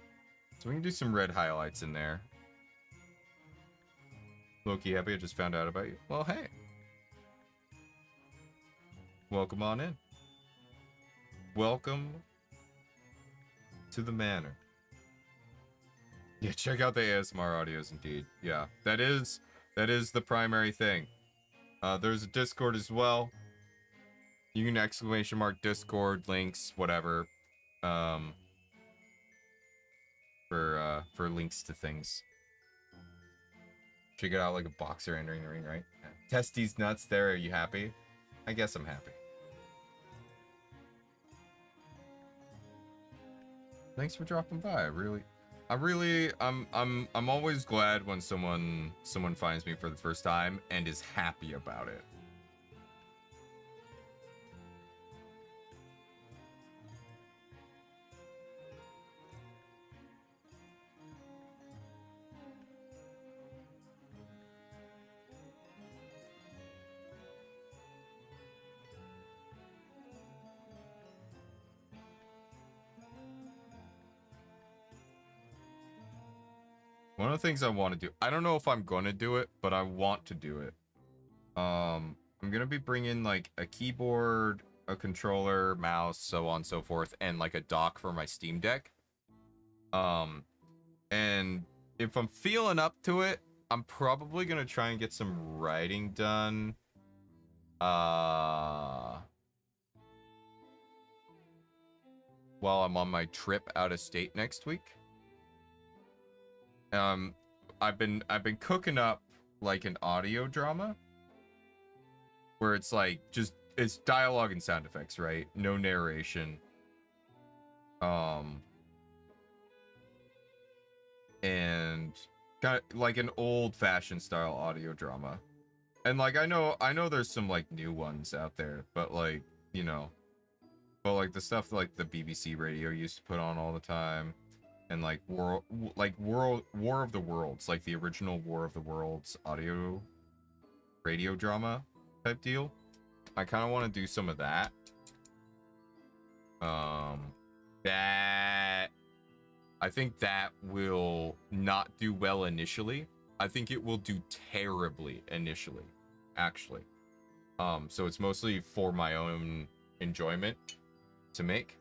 So we can do some red highlights in there. Loki, happy I just found out about you. Well, hey. Welcome on in. Welcome to the manor. Yeah, check out the ASMR audios indeed. Yeah, that is the primary thing. There's a Discord as well. You can exclamation mark Discord, links, whatever. For links to things. Check it out like a boxer entering the ring, right? Testes nuts there, are you happy? I guess I'm happy. Thanks for dropping by. I'm always glad when someone finds me for the first time and is happy about it. One of the things I want to do, I don't know if I'm going to do it, but I want to do it. I'm going to be bringing like a keyboard, a controller, mouse, so on and so forth, and like a dock for my Steam Deck. And if I'm feeling up to it, I'm probably going to try and get some writing done. While I'm on my trip out of state next week. I've been cooking up like an audio drama where it's like it's dialogue and sound effects, right? No narration. and kind of like an old-fashioned style audio drama. And like I know there's some like new ones out there, but like, you know, but like the stuff like the BBC radio used to put on all the time, and like War of the Worlds, like the original War of the Worlds audio radio drama type deal. I kind of want to do some of that. That I think that will not do well initially. I think it will do terribly initially, actually. So it's mostly for my own enjoyment to make.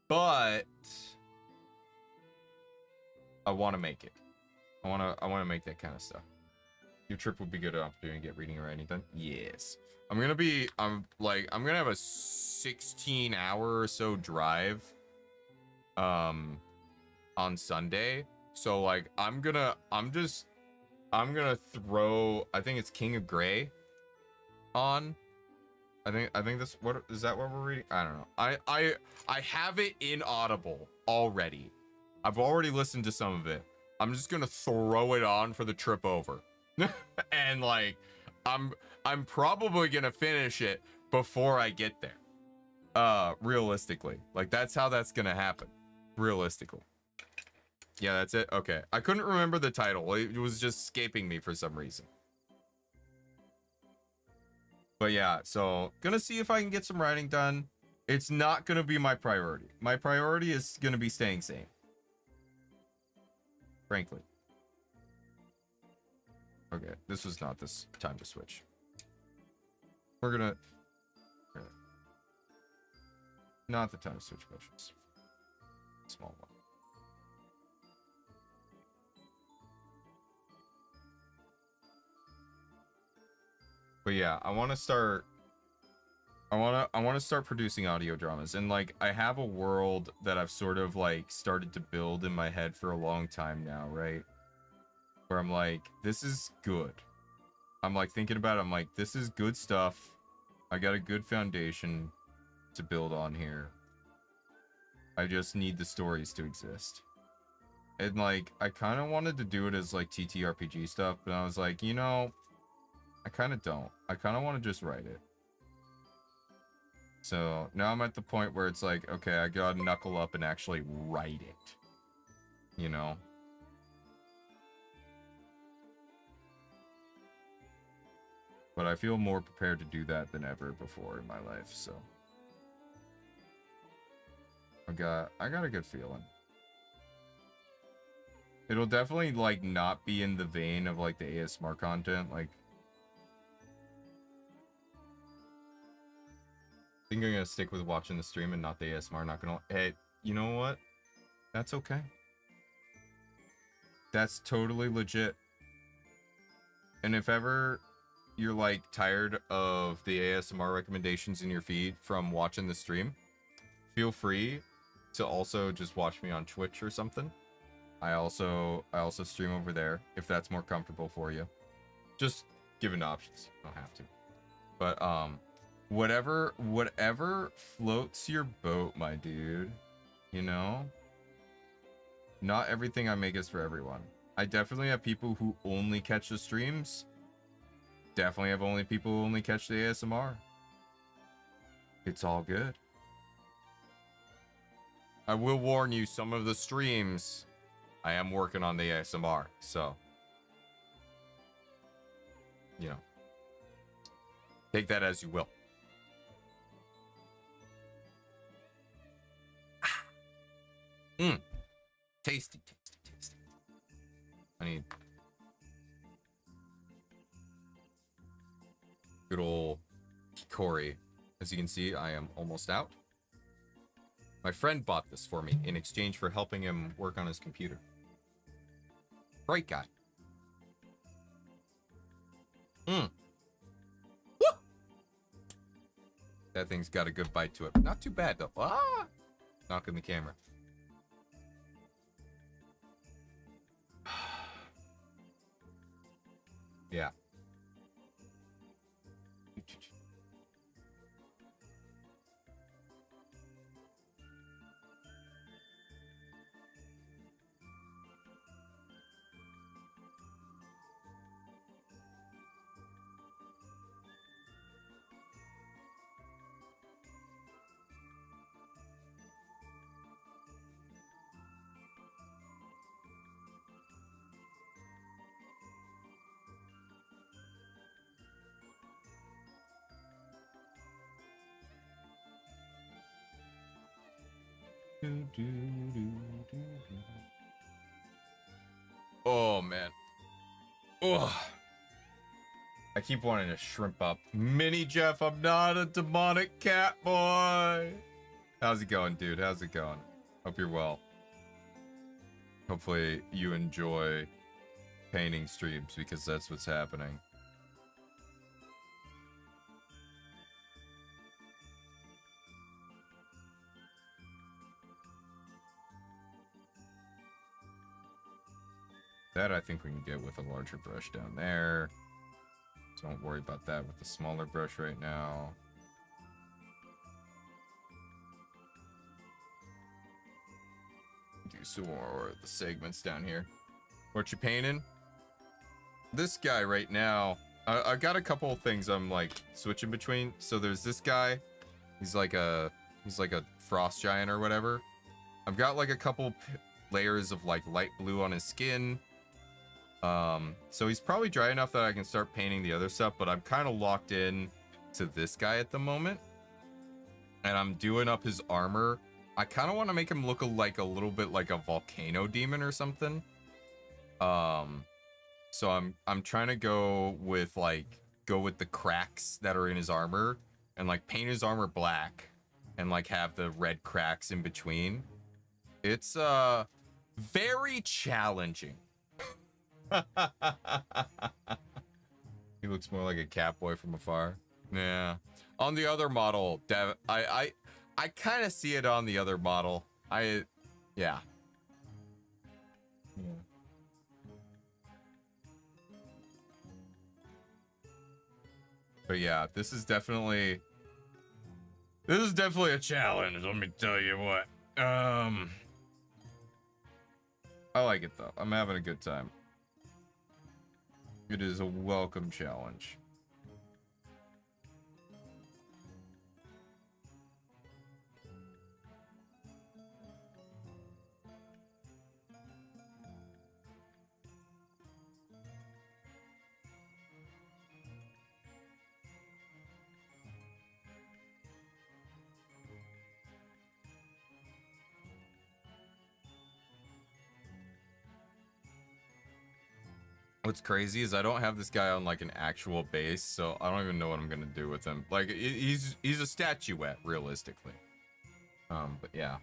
But I want to make it. I want to make that kind of stuff. Your trip would be a good opportunity to get reading or writing done. Yes. I'm gonna have a 16-hour or so drive on Sunday. So like I'm gonna throw, I think it's King of Grey on. I think that's what is that what we're reading? I don't know. I have it in Audible already. I've already listened to some of it. I'm just gonna throw it on for the trip over. And like I'm probably gonna finish it before I get there. Realistically. Like that's how that's gonna happen. Realistically. Yeah, that's it. Okay. I couldn't remember the title. It was just escaping me for some reason. But yeah, so gonna see if I can get some writing done. It's not gonna be my priority. My priority is gonna be staying sane. Frankly. Okay, this was not this time to switch. We're gonna... Not the time to switch motions. Small one. But yeah, I want to start producing audio dramas, and like I have a world that I've sort of like started to build in my head for a long time now, right? Where I'm like, this is good. I'm like thinking about it, I'm like, this is good stuff. I got a good foundation to build on here. I just need the stories to exist. And like I kind of wanted to do it as like TTRPG stuff, but I was like, you know, I kind of don't. I kind of want to just write it. So now I'm at the point where it's like, okay, I gotta knuckle up and actually write it. You know? But I feel more prepared to do that than ever before in my life, so. I got a good feeling. It'll definitely, like, not be in the vein of, like, the ASMR content, like... I think I'm gonna stick with watching the stream and not the ASMR, not gonna... Hey, you know what? That's okay. That's totally legit. And if ever you're, like, tired of the ASMR recommendations in your feed from watching the stream, feel free to also just watch me on Twitch or something. I also stream over there if that's more comfortable for you. Just given options. You don't have to. But whatever floats your boat, my dude. You know? Not everything I make is for everyone. I definitely have people who only catch the streams. Definitely have only people who only catch the ASMR. It's all good. I will warn you, some of the streams, I am working on the ASMR, so. You know. Take that as you will. Mmm. Tasty, tasty, tasty. I need good old Hikori. As you can see, I am almost out. My friend bought this for me in exchange for helping him work on his computer. Great guy. Mmm. Woo! That thing's got a good bite to it. Not too bad, though. Ah! Knocking the camera. Yeah. Oh man. Oh. I keep wanting to shrimp up. Mini Jeff, I'm not a demonic cat boy. How's it going, dude? How's it going? Hope you're well. Hopefully you enjoy painting streams because that's what's happening. That I think we can get with a larger brush down there. So don't worry about that with the smaller brush right now. Do some more of the segments down here. What you painting? This guy right now, I got a couple of things I'm like switching between. So there's this guy. He's like a frost giant or whatever. I've got like a couple layers of like light blue on his skin. So he's probably dry enough that I can start painting the other stuff, but I'm kind of locked in to this guy at the moment. And I'm doing up his armor. I kind of want to make him look like a little bit like a volcano demon or something. So I'm trying to go with the cracks that are in his armor and like paint his armor black and like have the red cracks in between. It's very challenging. He looks more like a cat boy from afar. Yeah. On the other model, Dev, I kind of see it on the other model. Yeah. But yeah, this is definitely a challenge, let me tell you what. I like it though. I'm having a good time. It is a welcome challenge. What's crazy is I don't have this guy on like an actual base, so I don't even know what I'm gonna do with him. Like he's a statuette, realistically. But yeah,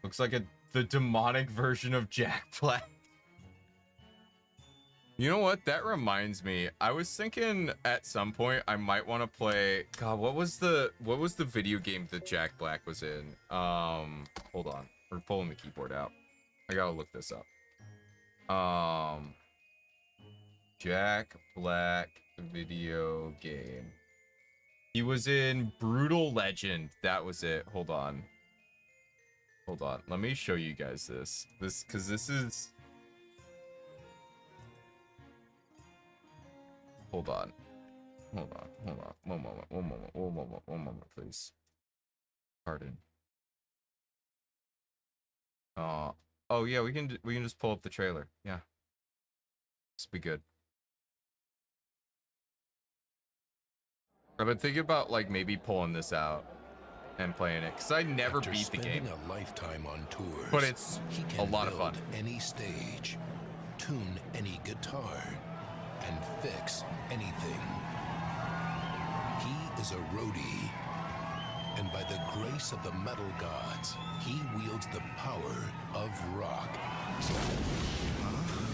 looks like the demonic version of Jack Black. You know what? That reminds me. I was thinking at some point I might want to play. God, what was the video game that Jack Black was in? Hold on, we're pulling the keyboard out. I gotta look this up. Jack Black video game. He was in Brutal Legend. That was it. Hold on. Let me show you guys this. Because this is... Hold on. One moment, please. Pardon. Oh yeah, we can just pull up the trailer. Yeah. This will be good. I've been thinking about like maybe pulling this out and playing it because I never beat the game. A lifetime on tours, but it's a lot of fun. Any stage, tune any guitar, and fix anything. He is a roadie, and by the grace of the metal gods, he wields the power of rock.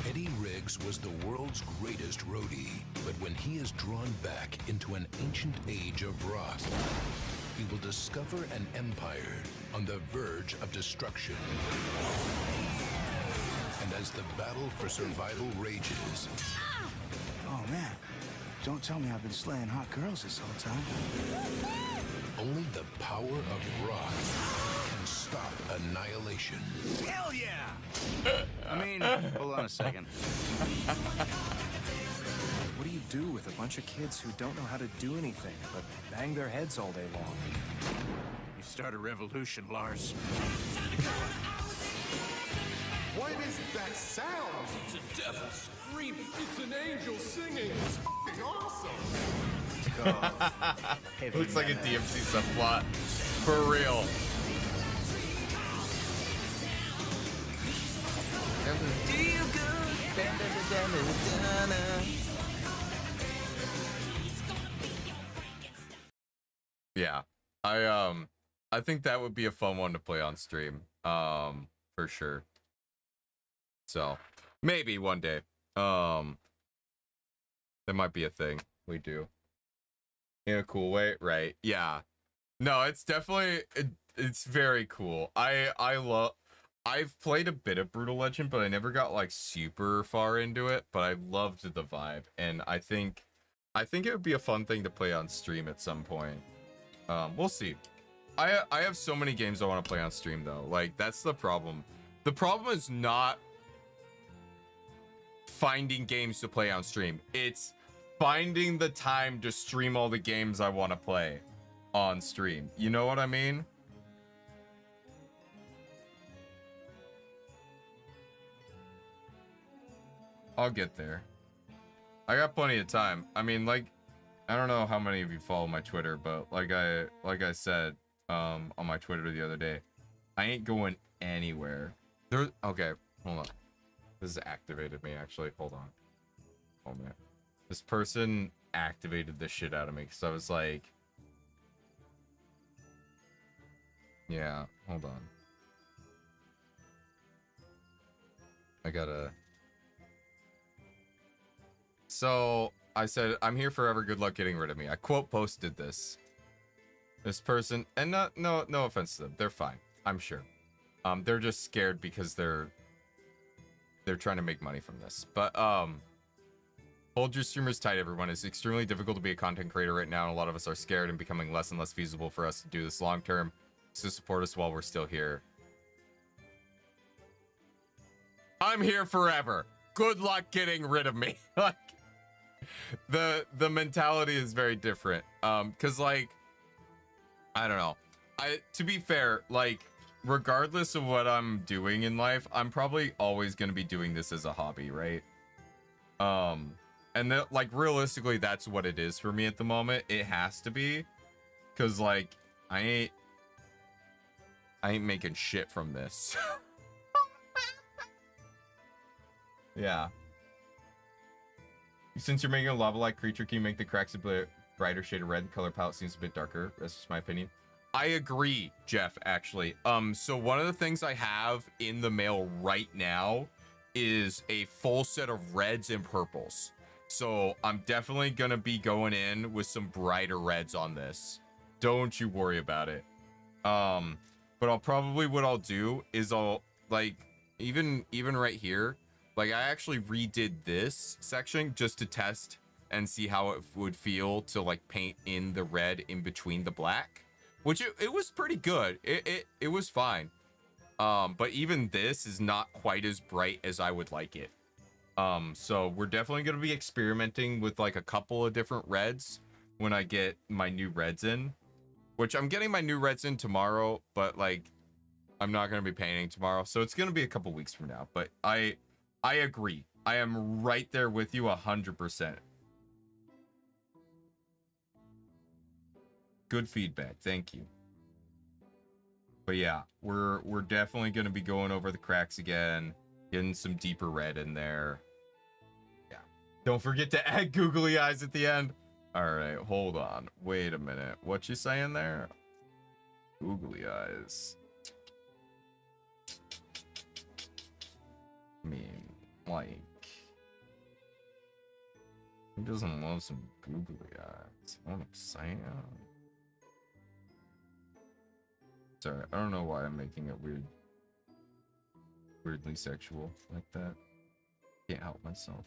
Eddie Riggs was the world's greatest roadie, but when he is drawn back into an ancient age of rock, he will discover an empire on the verge of destruction. And as the battle for survival rages... Oh man, don't tell me I've been slaying hot girls this whole time. Only the power of rock can stop annihilation. Hell yeah! I mean, hold on a second. What do you do with a bunch of kids who don't know how to do anything but bang their heads all day long? You start a revolution, Lars. What is that sound? It's a devil screaming. It's an angel singing. It's f***ing awesome. Looks like a DMC subplot. For real. Yeah. I think that would be a fun one to play on stream. For sure. So, maybe one day. That might be a thing we do. In a cool way, right? Yeah. No, it's definitely it's very cool. I've played a bit of Brutal Legend, but I never got like super far into it, but I loved the vibe, and I think it would be a fun thing to play on stream at some point. We'll see. I have so many games I want to play on stream though. Like, that's the problem. The problem is not finding games to play on stream. It's finding the time to stream all the games I want to play on stream. You know what I mean? I'll get there. I got plenty of time. I mean, like, I don't know how many of you follow my Twitter, but like I said on my Twitter the other day, I ain't going anywhere. Okay, hold on. This has activated me, actually. Hold on. Oh, man. This person activated the shit out of me because I was like... Yeah, hold on. I gotta... So, I said, I'm here forever, good luck getting rid of me. I quote posted this. This person, and no offense to them, they're fine, I'm sure. They're just scared because they're trying to make money from this. But, hold your streamers tight, everyone. It's extremely difficult to be a content creator right now, and a lot of us are scared and becoming less and less feasible for us to do this long term. So support us while we're still here. I'm here forever. Good luck getting rid of me. Like, the mentality is very different. Cause like, I don't know. To be fair, like, regardless of what I'm doing in life, I'm probably always gonna be doing this as a hobby, right? And like, realistically, that's what it is for me at the moment. It has to be, cause like, I ain't making shit from this. Yeah. Since you're making a lava-like creature, can you make the cracks a bit brighter shade of red? The color palette seems a bit darker. That's just my opinion. I agree, Jeff, actually. So one of the things I have in the mail right now is a full set of reds and purples. So I'm definitely gonna be going in with some brighter reds on this. Don't you worry about it. But what I'll do is I'll, like, even right here, like, I actually redid this section just to test and see how it would feel to like paint in the red in between the black, which it was pretty good. It was fine. But even this is not quite as bright as I would like it. So we're definitely going to be experimenting with like a couple of different reds when I get my new reds in, which I'm getting my new reds in tomorrow, but like, I'm not going to be painting tomorrow. So it's going to be a couple weeks from now, but I agree. I am right there with you 100%. Good feedback. Thank you. But yeah, we're definitely going to be going over the cracks again, getting some deeper red in there. Yeah. Don't forget to add googly eyes at the end. All right, hold on. Wait a minute. What you saying there? Googly eyes. I mean, like, who doesn't love some googly eyes? What I'm saying. Sorry, I don't know why I'm making it weirdly sexual like that. Can't help myself.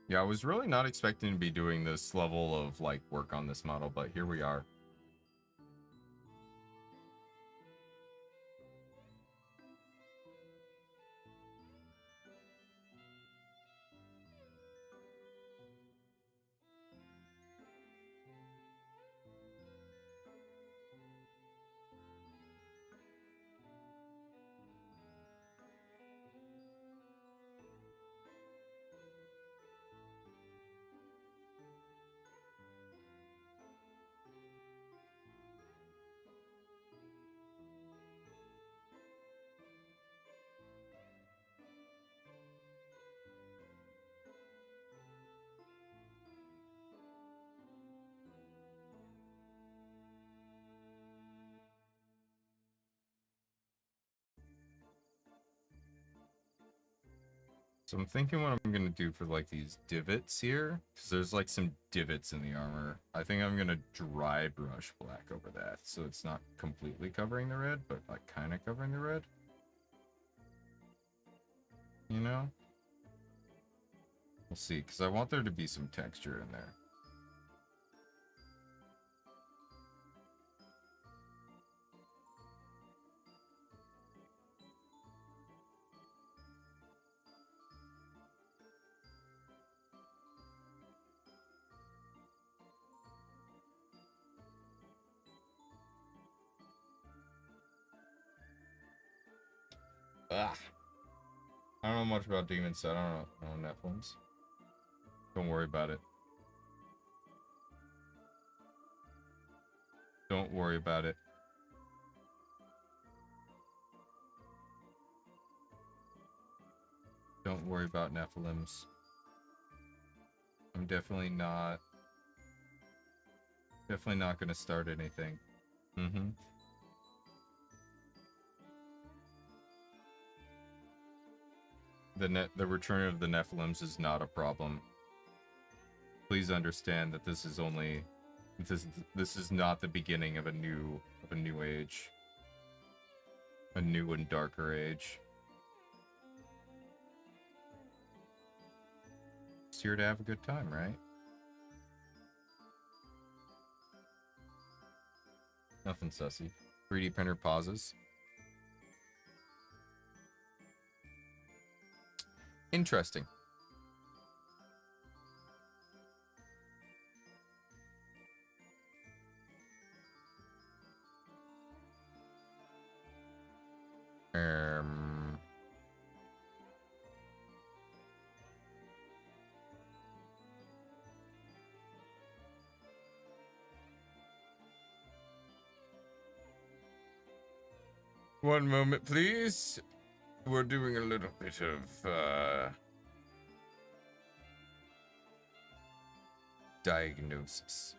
Yeah, I was really not expecting to be doing this level of like work on this model, but here we are. So I'm thinking what I'm gonna do for like these divots here, because there's like some divots in the armor. I think I'm gonna dry brush black over that, so it's not completely covering the red, but like kind of covering the red. You know? We'll see, because I want there to be some texture in there. Ah. I don't know much about demons, so I don't know Nephilims. Don't worry about it. Don't worry about it. Don't worry about Nephilims. I'm definitely not gonna start anything. Mm-hmm. The return of the Nephilims is not a problem. Please understand that this is only this is not the beginning of a new age. A new and darker age. It's here to have a good time, right? Nothing sussy. 3D printer pauses. Interesting. One moment, please. We're doing a little bit of diagnosis.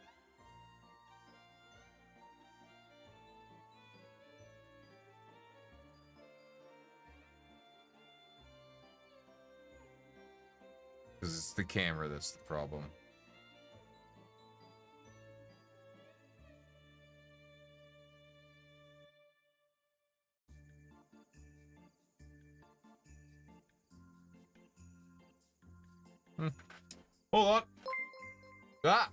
Because it's the camera that's the problem. Hold on. Ah!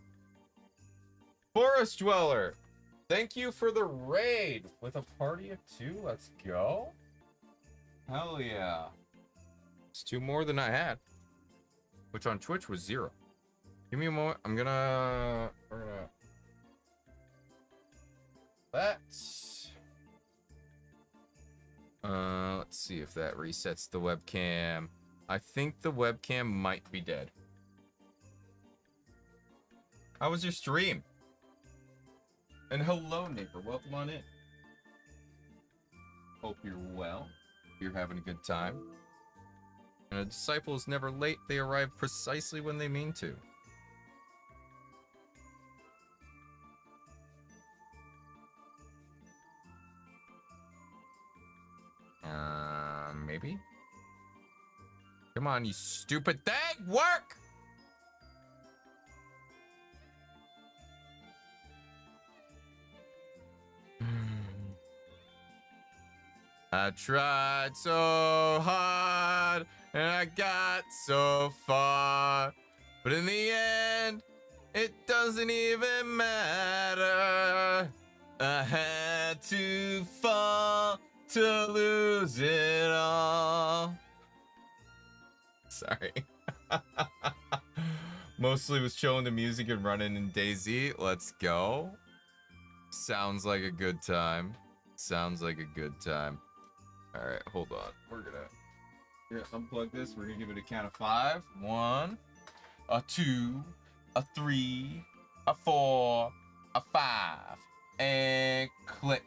Forest Dweller! Thank you for the raid with a party of 2. Let's go. Hell yeah. It's 2 more than I had. Which on Twitch was 0. Give me a moment. We're gonna... Let's see if that resets the webcam. I think the webcam might be dead. How was your stream? And hello, neighbor. Welcome on in. Hope you're well. You're having a good time. And a disciple is never late. They arrive precisely when they mean to. Maybe? Come on, you stupid thing! Work! I tried so hard and I got so far, but in the end, it doesn't even matter. I had to fall to lose it all. Sorry. Mostly was chilling to music and running in DayZ. Let's go. Sounds like a good time. Sounds like a good time. All right, hold on. We're gonna unplug this. We're gonna give it a count of 5. 1, a 2, a 3, a 4, a 5, and click.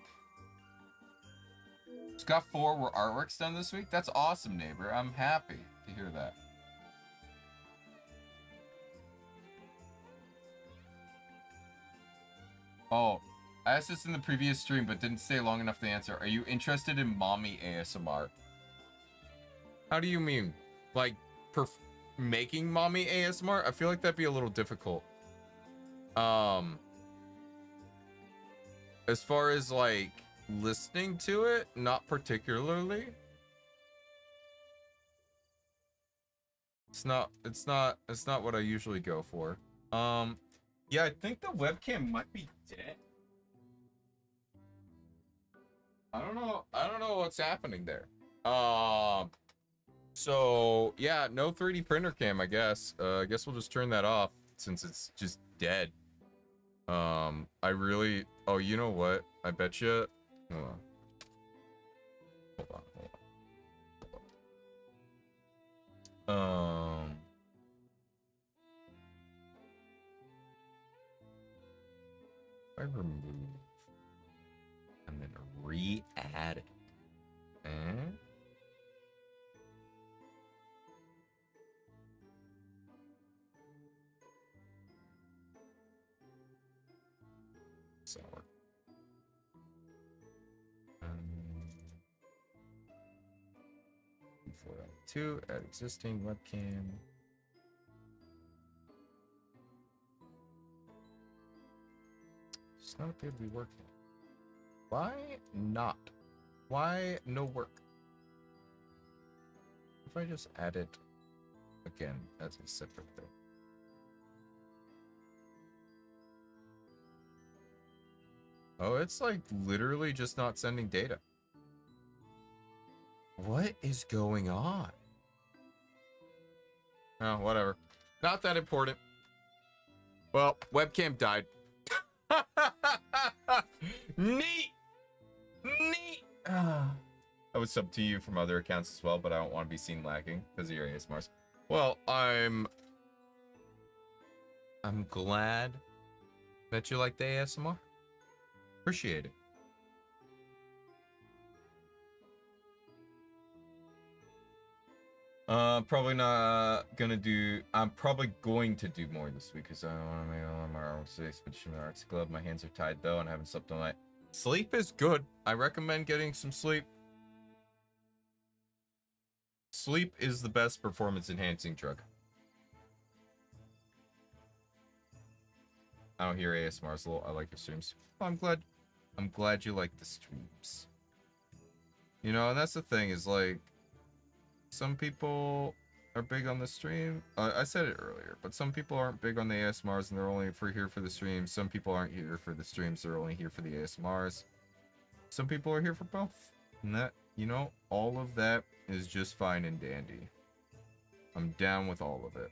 It's got 4 where artwork's done this week. That's awesome, neighbor. I'm happy to hear that. Oh, I asked this in the previous stream, but didn't stay long enough to answer. Are you interested in mommy ASMR? How do you mean? Like, making mommy ASMR, I feel like that'd be a little difficult. As far as like listening to it, not particularly. It's not what I usually go for. Yeah, I think the webcam might be dead. I don't know what's happening there. So yeah, no 3D printer cam, I guess. I guess we'll just turn that off since it's just dead. I really, oh, you know what? I bet you, hold on. If I remove and then re-add it. So, 4.2, add existing webcam. It's not appear to be working. Why not? Why no work? If I just add it again as a separate thing. Oh, it's like literally just not sending data. What is going on? Oh, whatever. Not that important. Well, webcam died. Neat! Neat! I would sub to you from other accounts as well, but I don't want to be seen lacking because of your ASMRs. Well, I'm glad that you like the ASMR. Appreciate it. Probably not gonna do. I'm probably going to do more this week because I don't want to make all my expedition arts club. My hands are tied though, and I haven't slept all night. Sleep is good. I recommend getting some sleep. Sleep is the best performance enhancing drug. I don't hear ASMRs a little. I like your streams. Oh, I'm glad you like the streams. You know, and that's the thing is like, some people are big on the stream. I said it earlier, but some people aren't big on the ASMRs and they're only here for the streams. Some people aren't here for the streams. They're only here for the ASMRs. Some people are here for both. And that, you know, all of that is just fine and dandy. I'm down with all of it.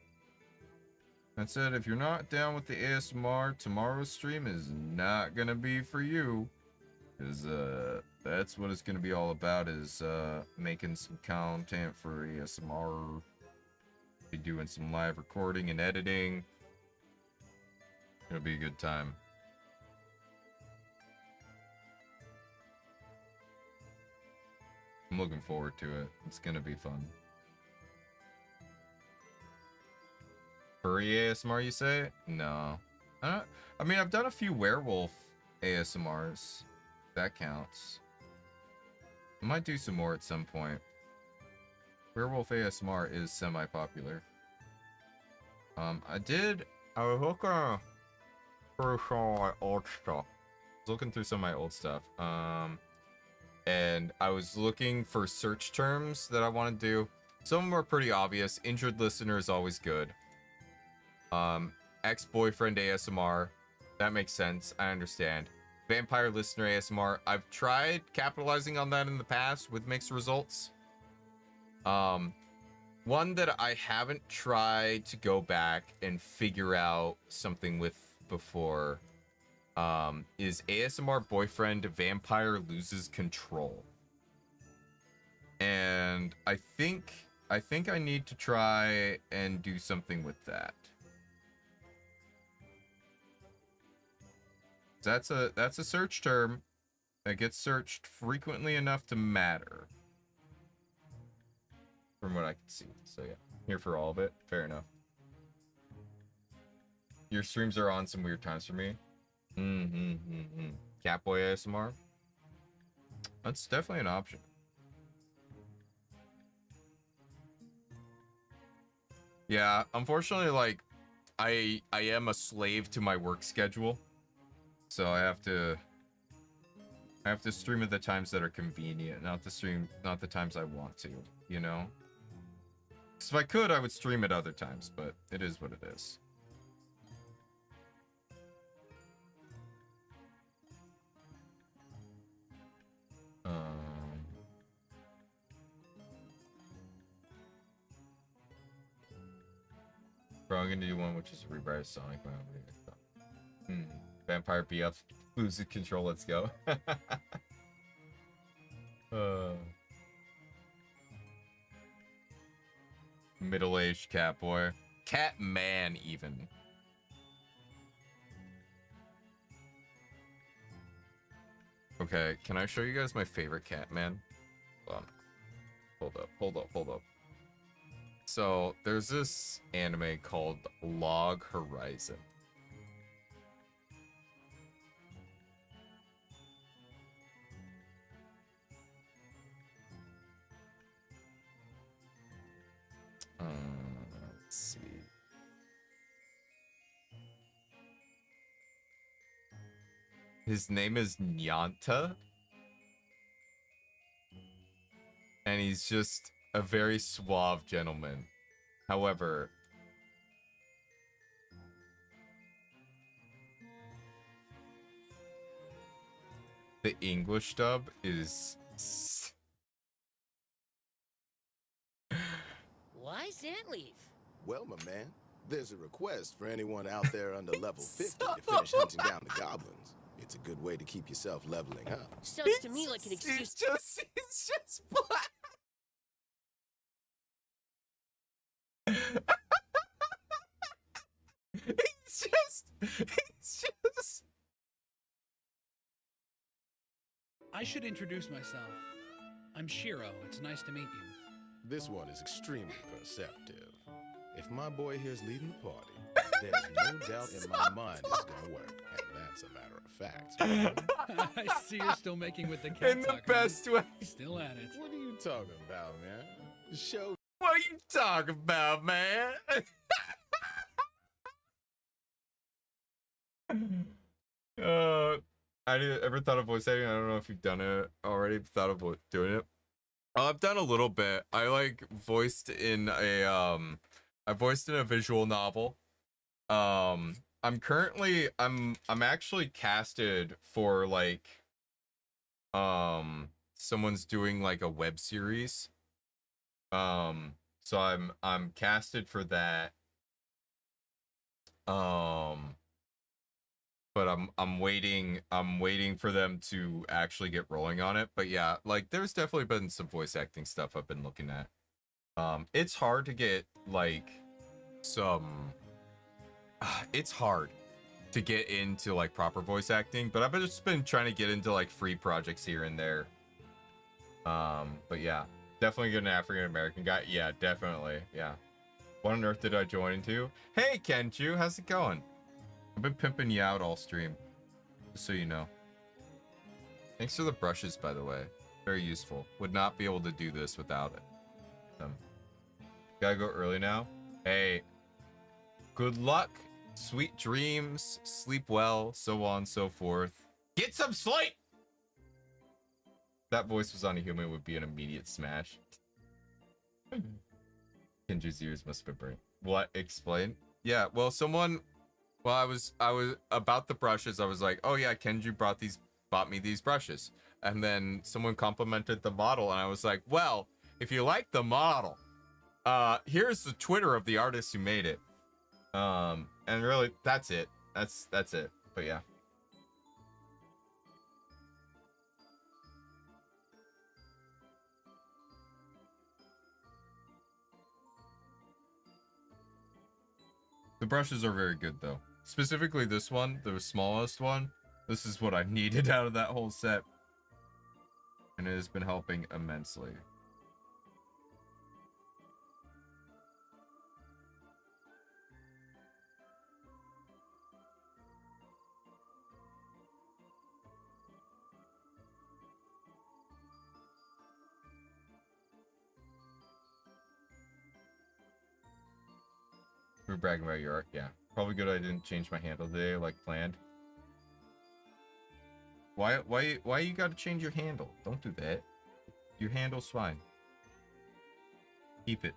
That said, if you're not down with the ASMR, tomorrow's stream is not gonna be for you. Because that's what it's gonna be all about, is making some content for ASMR. Be doing some live recording and editing. It'll be a good time. I'm looking forward to it. It's gonna be fun. Furry ASMR, you say? No. I mean, I've done a few werewolf ASMRs. That counts. I might do some more at some point. Werewolf ASMR is semi-popular. I was looking through some of my old stuff. And I was looking for search terms that I want to do. Some of them are pretty obvious. Injured listener is always good. Ex-boyfriend ASMR. That makes sense. I understand. Vampire listener ASMR. I've tried capitalizing on that in the past with mixed results. One that I haven't tried to go back and figure out something with before is ASMR boyfriend vampire loses control. And I think I need to try and do something with that. That's a search term that gets searched frequently enough to matter. From what I can see. So yeah, here for all of it. Fair enough. Your streams are on some weird times for me. Catboy ASMR. That's definitely an option. Yeah, unfortunately, like, I am a slave to my work schedule, so I have to stream at the times that are convenient, not the times I want to, you know? 'Cause if I could, I would stream at other times, but it is what it is. Bro, I'm gonna do one which is rewrite Sonic. Vampire BF loses control. Let's go. Middle-aged cat boy, cat man even. Okay, can I show you guys my favorite cat man? Hold up. So there's this anime called Log Horizon. Let's see. His name is Nyanta. And he's just a very suave gentleman. However, the English dub is... Why Zantleaf? Well, my man, there's a request for anyone out there under level 50 to finish hunting down the goblins. It's a good way to keep yourself leveling up. Sounds to me like an excuse. It's just black. It's just. I should introduce myself. I'm Shiro. It's nice to meet you. This one is extremely perceptive. If my boy here's leading the party, there's no doubt in my mind it's gonna work, and that's a matter of fact. I see you're still making with the cat In the talk, best way. Still at it. What are you talking about, man? Show. What are you talking about, man? I ever thought of voice acting? I don't know if you've done it already. Thought of doing it. I've done a little bit. I like voiced in a I voiced in a visual novel. I'm actually casted for like someone's doing like a web series. So I'm casted for that. But I'm waiting for them to actually get rolling on it. But yeah, like there's definitely been some voice acting stuff I've been looking at. It's hard to get like it's hard to get into like proper voice acting, but I've just been trying to get into like free projects here and there. But yeah, definitely get an African American guy. Yeah, definitely. Yeah. What on earth did I join into? Hey Kenju, how's it going? I've been pimping you out all stream, just so you know. Thanks for the brushes, by the way. Very useful. Would not be able to do this without it. Gotta go early now. Hey, good luck, sweet dreams, sleep well, so on and so forth. Get some sleep! That voice was on a human would be an immediate smash. Kenju's ears must have been burnt. What? Explain? Yeah, well, someone... Well, I was about the brushes. I was like, oh yeah, Kenju bought me these brushes. And then someone complimented the model, and I was like, well, if you like the model, here's the Twitter of the artist who made it. And really, that's it. That's it. But yeah. The brushes are very good though. Specifically this one, the smallest one. This is what I needed out of that whole set. And it has been helping immensely. We're bragging about your art. Yeah. Probably good I didn't change my handle today like planned. Why you gotta change your handle? Don't do that. Your handle's fine. Keep it.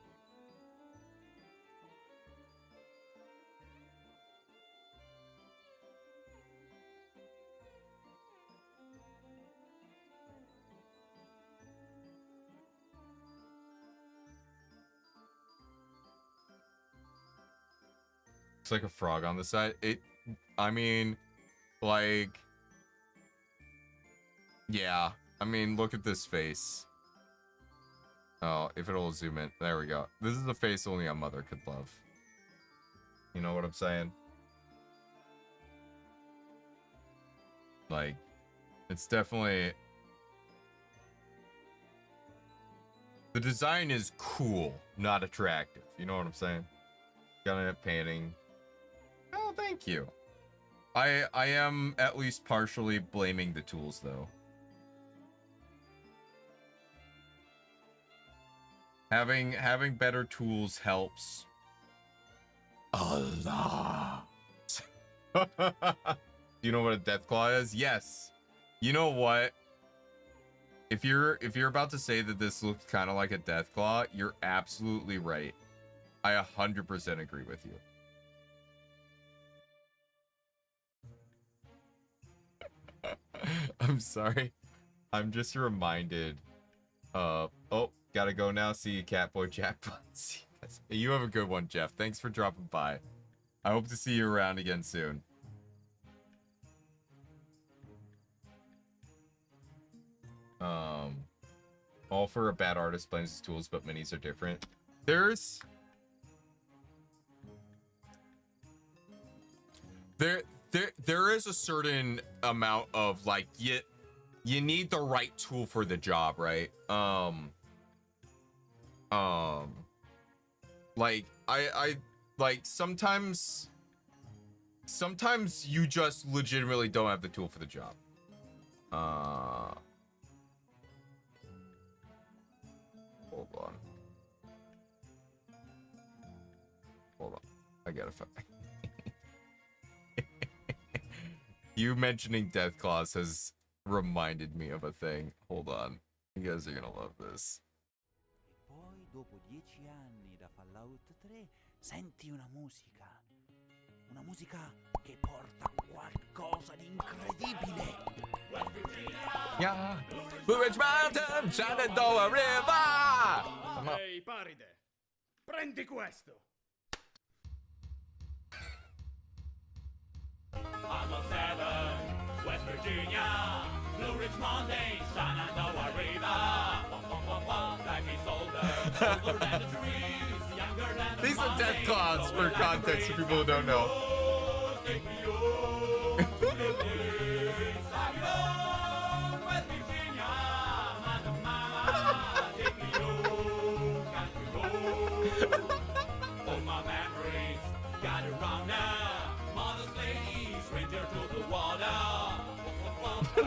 It's like a frog on the side. I mean, like, yeah. I mean, look at this face. Oh, if it'll zoom in. There we go. This is the face only a mother could love. You know what I'm saying? Like, it's definitely... The design is cool, not attractive. You know what I'm saying? Gotta end up painting. Oh, thank you. I am at least partially blaming the tools, though. Having better tools helps a lot. You know what a death claw is? Yes. You know what? If you're about to say that this looks kind of like a death claw, you're absolutely right. I 100% agree with you. I'm sorry. I'm just reminded. Oh, gotta go now. See you, Catboy Jackpot. You have a good one, Jeff. Thanks for dropping by. I hope to see you around again soon. All for a bad artist blames his tools, but minis are different. There is a certain amount of like you need the right tool for the job, right? Like I like sometimes you just legitimately don't have the tool for the job. Hold on. I gotta find. You mentioning Death Claws has reminded me of a thing. Hold on. You guys are gonna love this. Poi, dopo 10 anni da Fallout 3, senti una musica. Una musica che porta qualcosa di incredibile. Yeah. Blue Ridge Mountain, Shenandoah River! Ehi, Paride, prendi questo! Alamo 7, West Virginia, Blue Ridge Mountain, Shenandoah River. Like he's older than the trees, younger than the These are Death Claws for context for people who don't know.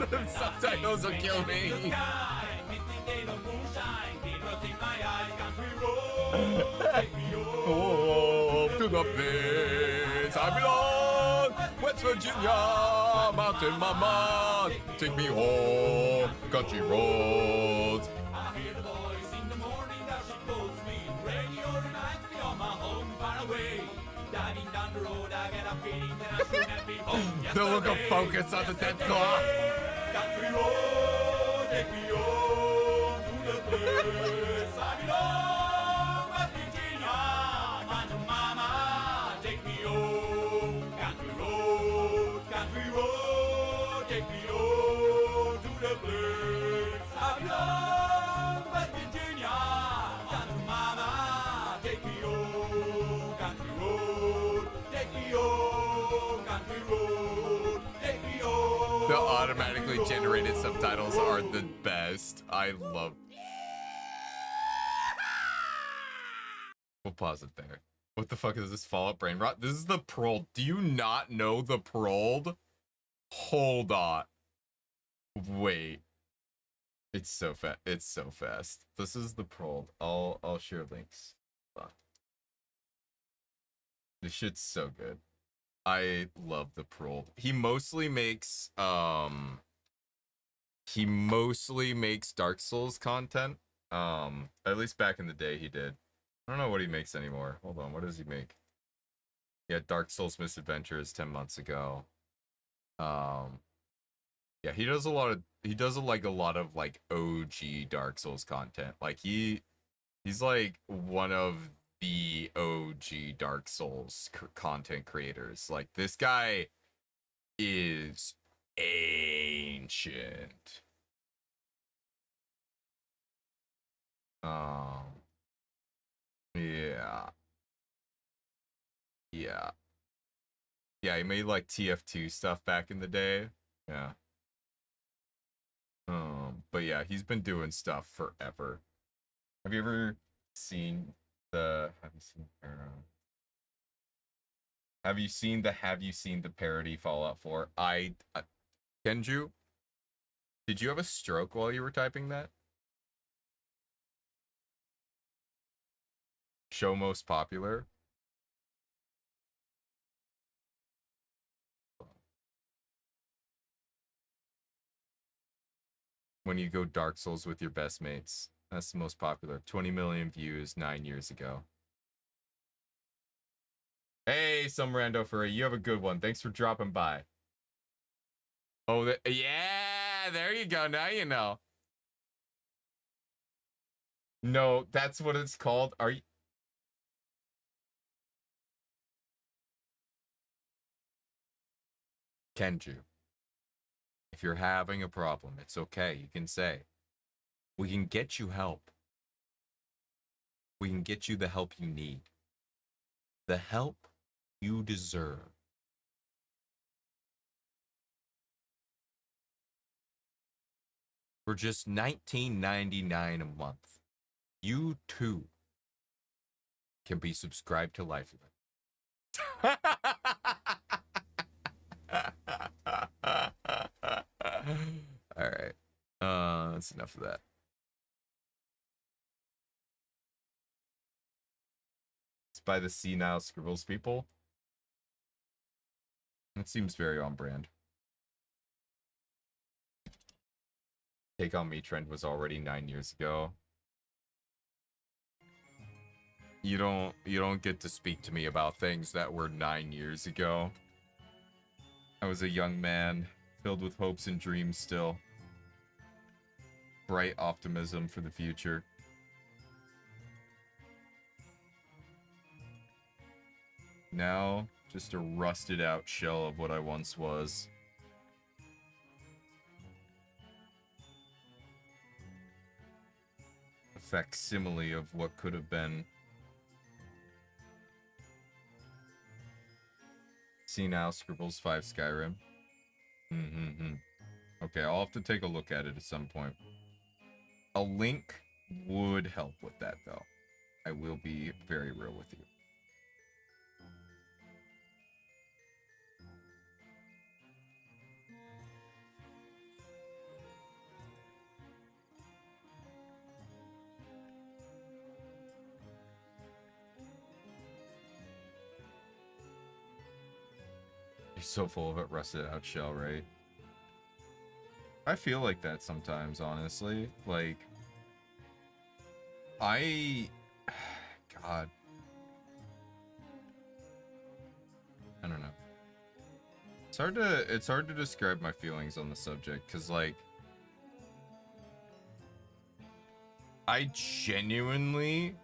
The subtitles will kill me. Oh, to the place I belong, West Virginia, mountain mama, take me home, country roads. I hear the voice in the morning that she calls me. Radio reminds me of my home far away. Driving down the road, I get a feeling that I shouldn't be home. The look of focus on the Death Claw. Country road, take me home to the place I belong. West Virginia, mountain mama, take me home. Country road, take me home to the place I belong. West Virginia, mountain mama, take me home. Country road, take me home. Country road, take me home. The automatically generated subtitles are the best. I love. We'll pause it there. What the fuck is this Fallout brain rot? This is the Prold. Do you not know the Prold? Hold on. Wait. It's so fast. It's so fast. This is the Prold. I'll share links. Hold on. This shit's so good. I love the Prold. He mostly makes Dark Souls content. At least back in the day he did. I don't know what he makes anymore. Hold on, what does he make? Yeah, Dark Souls Misadventures 10 months ago. Yeah, he does a lot of like OG Dark Souls content. Like he's like one of the OG Dark Souls content creators. Like this guy is ancient. Yeah. Yeah. Yeah, he made like TF2 stuff back in the day. Yeah. But yeah, he's been doing stuff forever. Have you ever seen the Have you seen the parody Fallout 4? Kenju, did you have a stroke while you were typing that? Show most popular. When you go Dark Souls with your best mates. That's the most popular. 20 million views 9 years ago. Hey, some rando furry, you have a good one. Thanks for dropping by. Oh, yeah, there you go. Now you know. No, that's what it's called. Are you? Kenju, if you're having a problem, it's okay. You can say, we can get you help. We can get you the help you need. The help you deserve. For just $19.99 a month, you too can be subscribed to Life Event. All right. That's enough of that. It's by the Senile Scribbles people. It seems very on brand. Take on Me trend was already 9 years ago. You don't get to speak to me about things that were 9 years ago. I was a young man, filled with hopes and dreams still. Bright optimism for the future. Now, just a rusted out shell of what I once was. A facsimile of what could have been. See now, Scribbles 5 Skyrim. Okay, I'll have to take a look at it at some point. A link would help with that, though. I will be very real with you. You're so full of it, rusted out shell, right? I feel like that sometimes, honestly. Like, God. I don't know. It's hard to describe my feelings on the subject, because, like, I genuinely,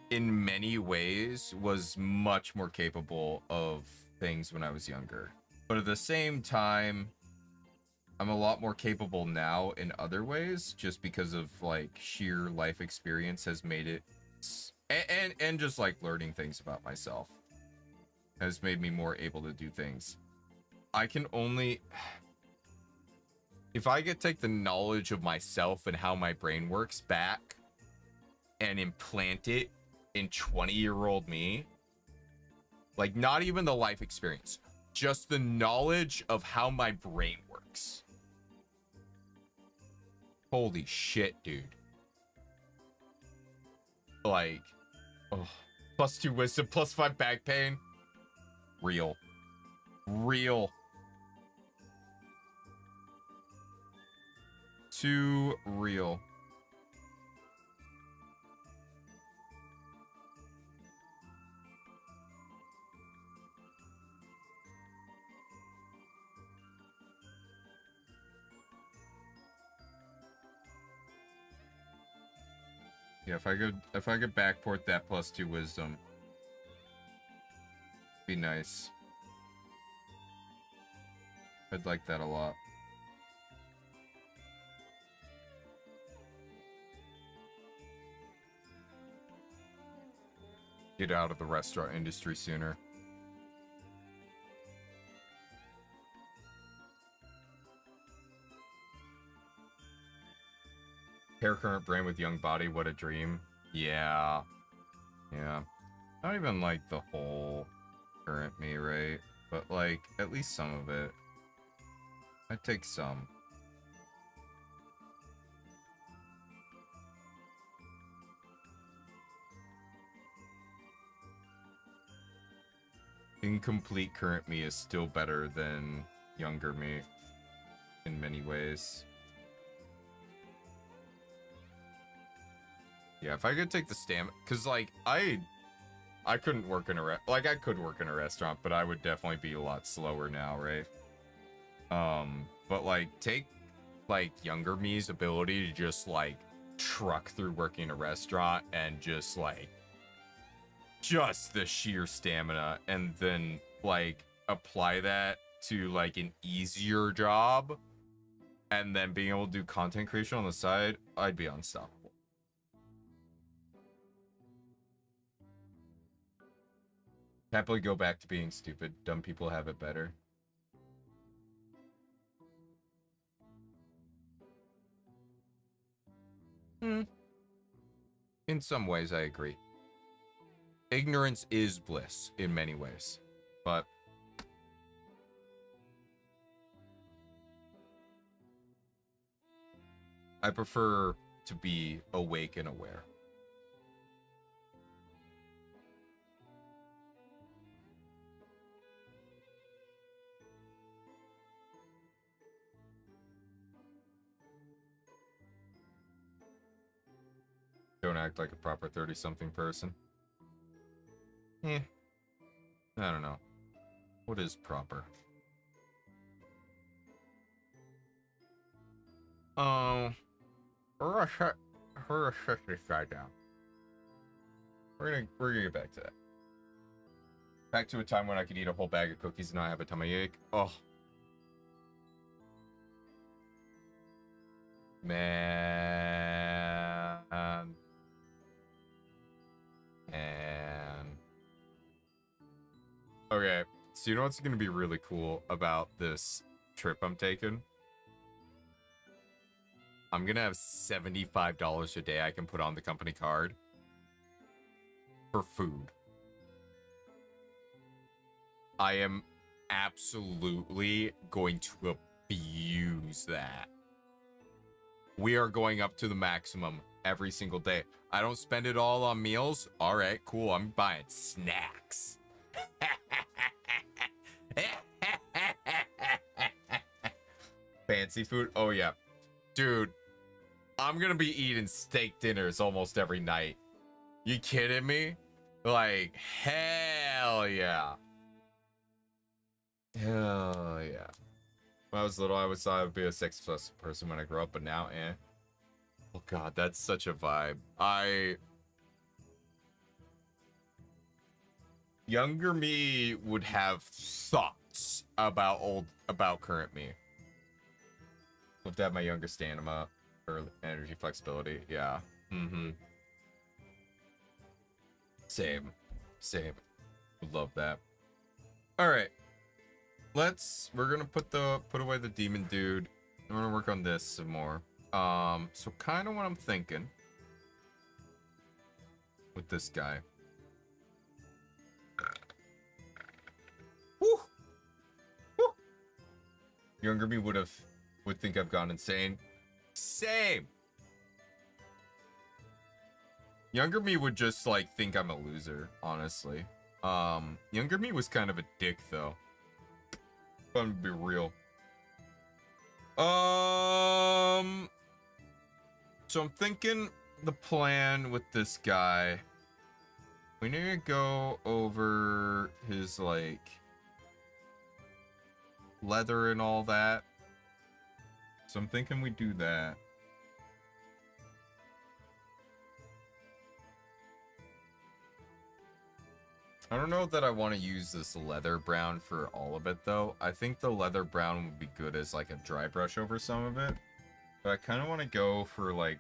in many ways, was much more capable of things when I was younger. But at the same time, I'm a lot more capable now in other ways, just because of, like, sheer life experience has made it, and just, like, learning things about myself has made me more able to do things. I can only, if I could take the knowledge of myself and how my brain works back and implant it in 20-year-old me, like, not even the life experience, just the knowledge of how my brain works. Holy shit, dude. Like, oh, +2 wisdom, +5 back pain. Real. Real. Too real. Yeah, if I could backport that +2 wisdom, be nice. I'd like that a lot. Get out of the restaurant industry sooner. Hair current brain with young body, what a dream. Yeah. Yeah. Not even like the whole current me, right? But like, at least some of it. I'd take some. Incomplete current me is still better than younger me in many ways. Yeah, if I could take the stamina, because like I couldn't work in a I could work in a restaurant, but I would definitely be a lot slower now, right? But like take like younger me's ability to just like truck through working a restaurant and just like just the sheer stamina, and then like apply that to like an easier job, and then being able to do content creation on the side, I'd be unstoppable. Happily go back to being stupid. Dumb people have it better. In some ways, I agree. Ignorance is bliss in many ways, but I prefer to be awake and aware. Don't act like a proper 30-something person. I don't know. What is proper? We're gonna shut this guy down. We're gonna get back to that. Back to a time when I could eat a whole bag of cookies and not have a tummy ache. Oh. Man. Okay, so you know what's gonna be really cool about this trip I'm taking? I'm gonna have $75 a day I can put on the company card for food. I am absolutely going to abuse that. We are going up to the maximum every single day. I don't spend it all on meals. All right, cool. I'm buying snacks. Fancy food? Oh, yeah. Dude, I'm gonna be eating steak dinners almost every night. You kidding me? Like, hell yeah. Hell yeah. When I was little, I always thought I would be a sex plus person when I grow up, but now, Oh god, that's such a vibe. Younger me would have thoughts about current me. Love to have my younger stamina or energy flexibility. Yeah. Same. Would love that. All right. We're gonna put away the demon dude. I'm gonna work on this some more. So kind of what I'm thinking with this guy. Woo! Woo! Younger me would think I've gone insane. Same. Younger me would just like think I'm a loser, honestly. Younger me was kind of a dick though. If I'm gonna be real. So I'm thinking the plan with this guy. We need to go over his like leather and all that. So I'm thinking we do that. I don't know that I want to use this leather brown for all of it though. I think the leather brown would be good as like a dry brush over some of it. But I kind of want to go for like...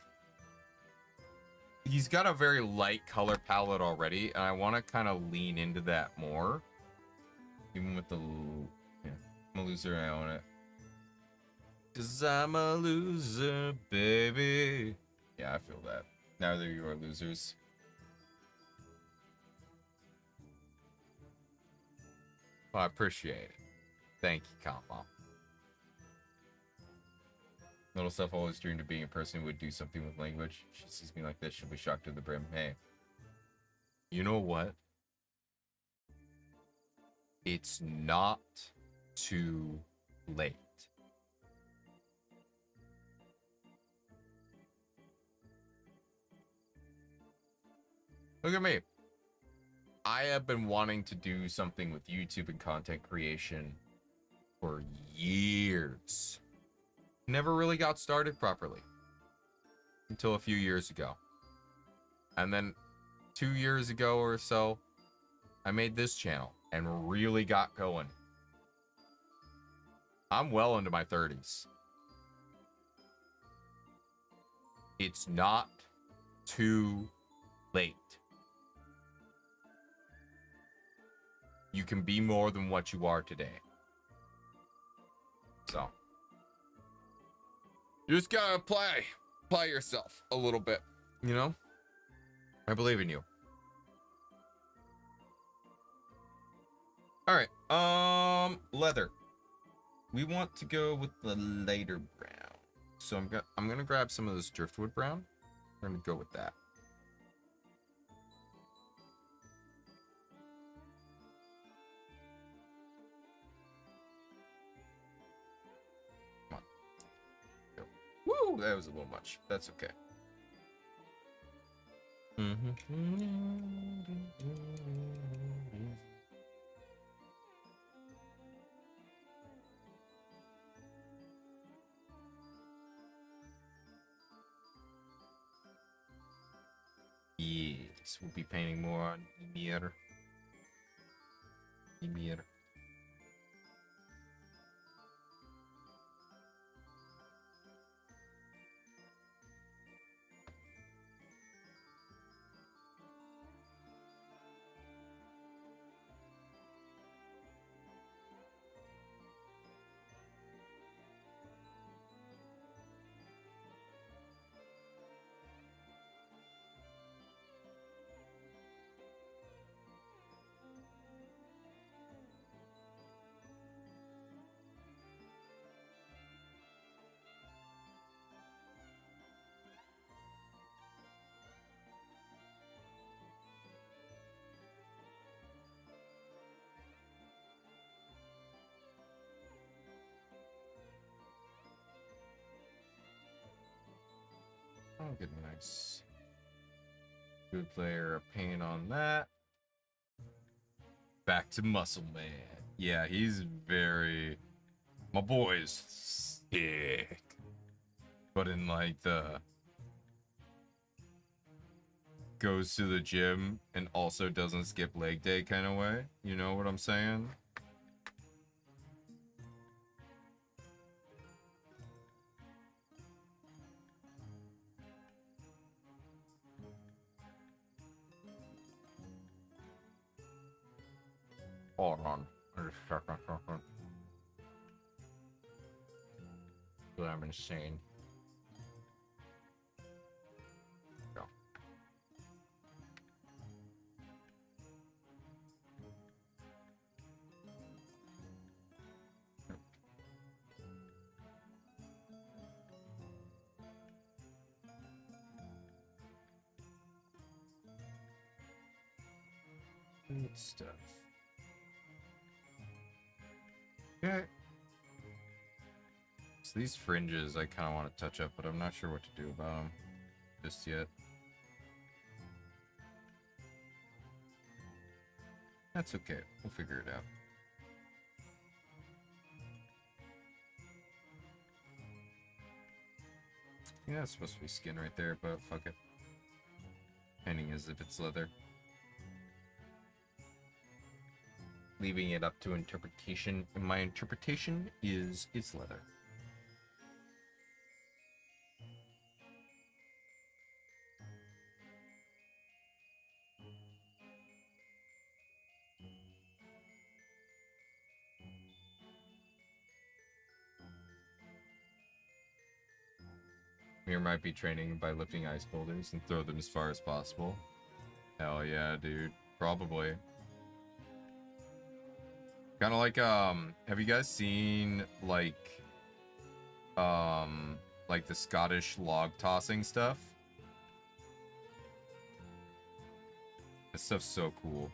He's got a very light color palette already, and I want to kind of lean into that more. Even with the... Yeah, I'm a loser, I own it. 'Cause I'm a loser, baby. Yeah, I feel that. Neither of you are losers. Well, I appreciate it. Thank you, Compa. Little stuff always dreamed of being a person who would do something with language. She sees me like this, she'll be shocked to the brim. Hey. You know what? It's not too late. Look at me. I have been wanting to do something with YouTube and content creation for years. Never really got started properly until a few years ago. And then 2 years ago or so, I made this channel and really got going. I'm well into my 30s. It's not too late. You can be more than what you are today. So, you just gotta apply yourself a little bit, you know? I believe in you. All right, leather. We want to go with the lighter brown. So I'm gonna grab some of this driftwood brown. We're gonna go with that. Come on. Go. Woo! That was a little much. That's okay. Yes, we'll be painting more on Ymir. Ymir. I'll get a nice good layer of paint on that. Back to Muscle Man. Yeah, he's very... My boy's sick. But in like the... goes to the gym and also doesn't skip leg day kind of way. You know what I'm saying? Hold on. I'm insane. Go. Good stuff. Okay. So these fringes I kind of want to touch up, but I'm not sure what to do about them just yet. That's okay. We'll figure it out. Yeah, it's supposed to be skin right there, but fuck it. Painting as if it's leather. Leaving it up to interpretation, and my interpretation is it's leather. Mir might be training by lifting ice boulders and throw them as far as possible. Hell yeah, dude. Probably. Kind of like, have you guys seen, like the Scottish log tossing stuff? This stuff's so cool.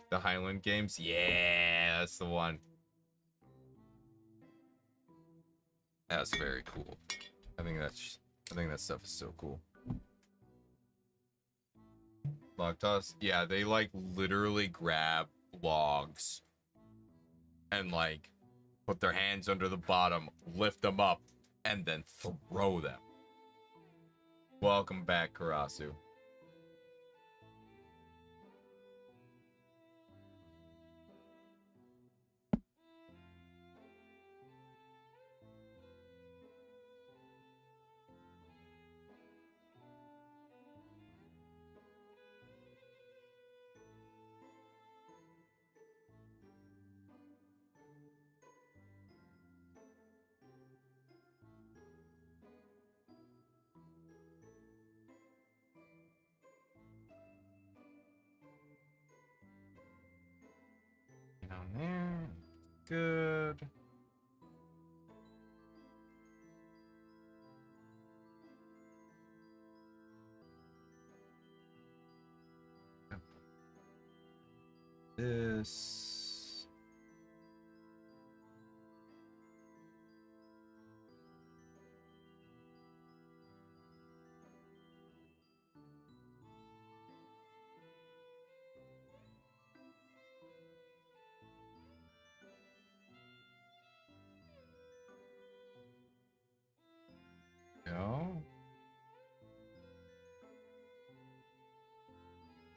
The Highland games? Yeah, that's the one. That's very cool. I think that stuff is so cool. Log toss? Yeah, they like literally grab logs and like put their hands under the bottom, lift them up, and then throw them. Welcome back, Karasu. Down there. Good. This. Go.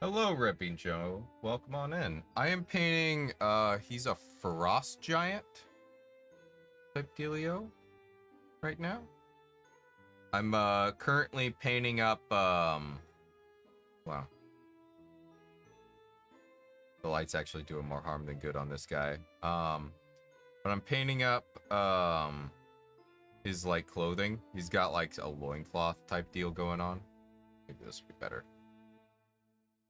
Hello, Ripping Joe. Welcome on in. I am painting, he's a frost giant type dealio right now. I'm, currently painting up, wow. The light's actually doing more harm than good on this guy. But I'm painting up, his, like, clothing. He's got, like, a loincloth type deal going on. Maybe this would be better.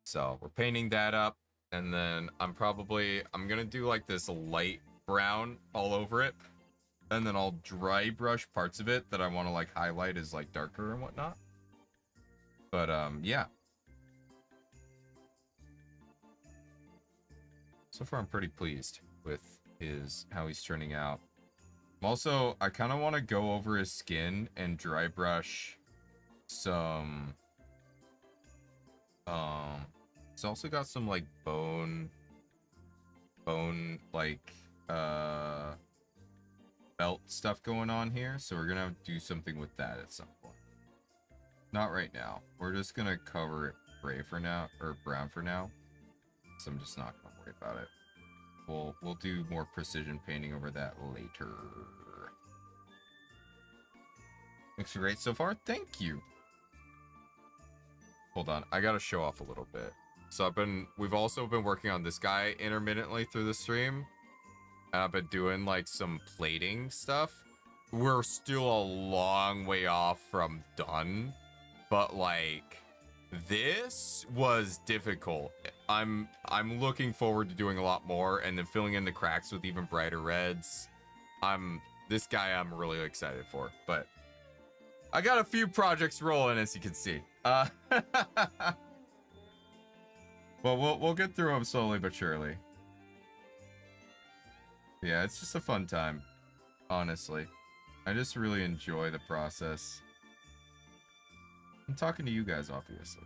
So we're painting that up, and then I'm gonna do like this light brown all over it, and then I'll dry brush parts of it that I want to like highlight as like darker and whatnot. But yeah. So far I'm pretty pleased with how he's turning out. Also, I kind of want to go over his skin and dry brush some it's also got some like bone like belt stuff going on here, so we're gonna do something with that at some point. Not right now. We're just gonna cover it gray for now, or brown for now. So I'm just not gonna worry about it. We'll do more precision painting over that later. Looks great so far. Thank you. Hold on, I gotta show off a little bit. So we've also been working on this guy intermittently through the stream. And I've been doing like some plating stuff. We're still a long way off from done. but like this was difficult. I'm looking forward to doing a lot more and then filling in the cracks with even brighter reds. This guy I'm really excited for, but I got a few projects rolling, as you can see. Well, we'll get through them slowly but surely. Yeah, it's just a fun time, honestly. I just really enjoy the process. I'm talking to you guys, obviously.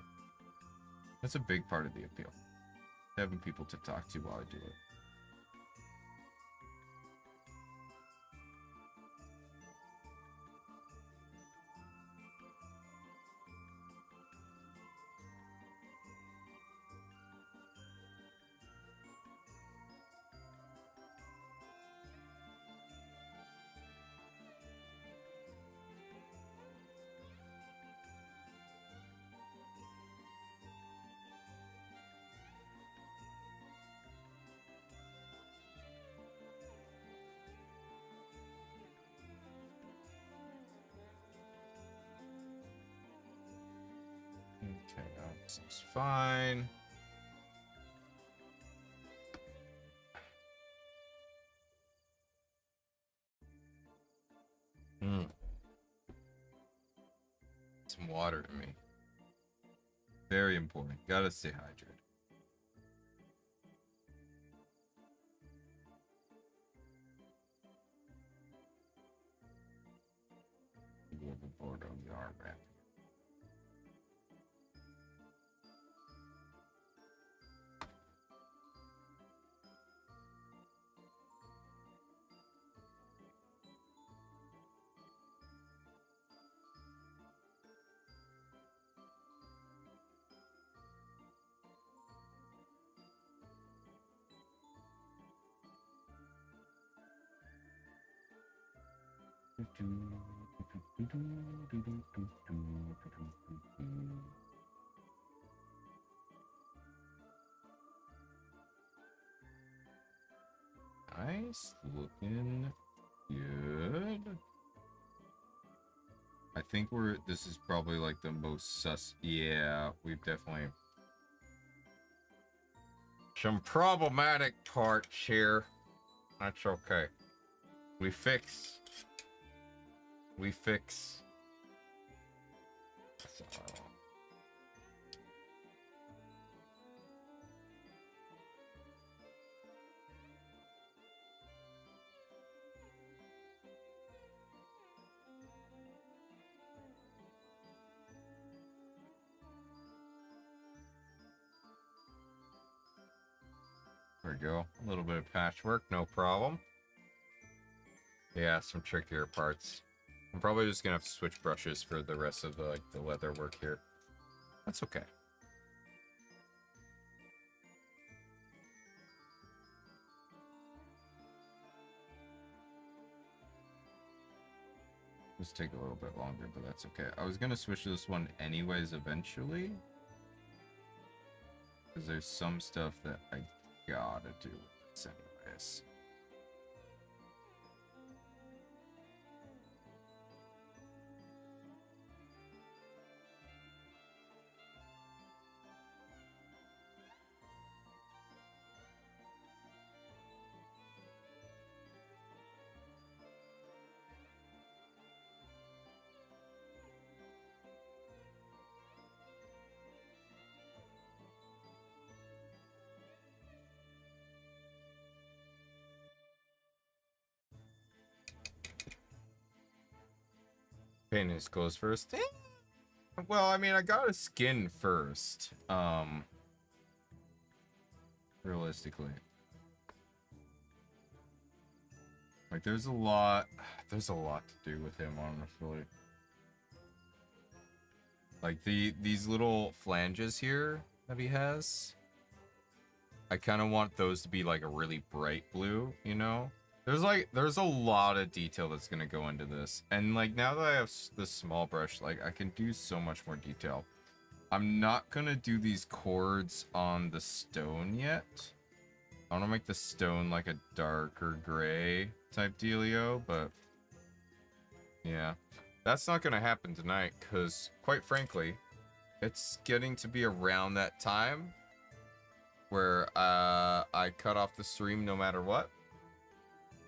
That's a big part of the appeal. Having people to talk to while I do it. Okay, that seems fine. Some water to me. Very important. Gotta stay hydrated. Board on the arm wrap. Nice, looking good. I think this is probably like the most yeah, we've definitely some problematic parts here. That's okay. We fix. So, there we go. A little bit of patchwork, no problem. Yeah, some trickier parts. I'm probably just gonna have to switch brushes for the rest of the leather work here. That's okay. Just take a little bit longer, but that's okay. I was gonna switch to this one anyways eventually, because there's some stuff that I gotta do with this anyways. Painting his clothes first. Well, I mean, I got a skin first. Realistically. Like, there's a lot to do with him, honestly. Like, these little flanges here that he has, I kind of want those to be, like, a really bright blue, you know? There's a lot of detail that's gonna go into this. And, like, now that I have this small brush, like, I can do so much more detail. I'm not gonna do these chords on the stone yet. I want to make the stone like a darker gray type dealio, but yeah. that's not gonna happen tonight, because quite frankly, it's getting to be around that time where I cut off the stream no matter what,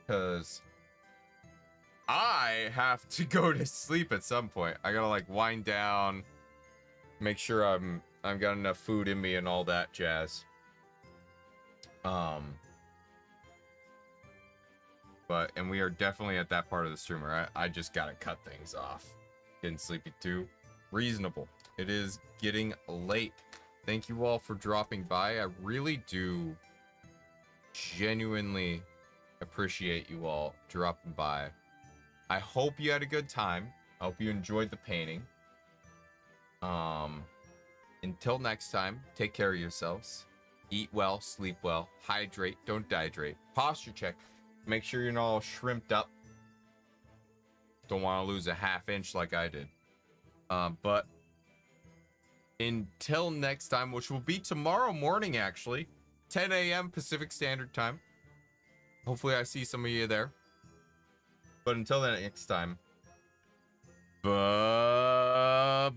because I have to go to sleep at some point. I gotta like wind down, make sure I've got enough food in me and all that jazz. But and we are definitely at that part of the stream where I just gotta cut things off. Getting sleepy too. Reasonable. It is getting late. Thank you all for dropping by. I really do genuinely appreciate you all dropping by. I hope you had a good time. I hope you enjoyed the painting. Until next time, take care of yourselves. Eat well, sleep well, hydrate, don't dehydrate. Posture check. Make sure you're not all shrimped up. Don't want to lose a ½ inch like I did. But until next time, which will be tomorrow morning actually, 10 a.m. Pacific Standard Time. Hopefully I see some of you there. But until then, next time, bye-bye.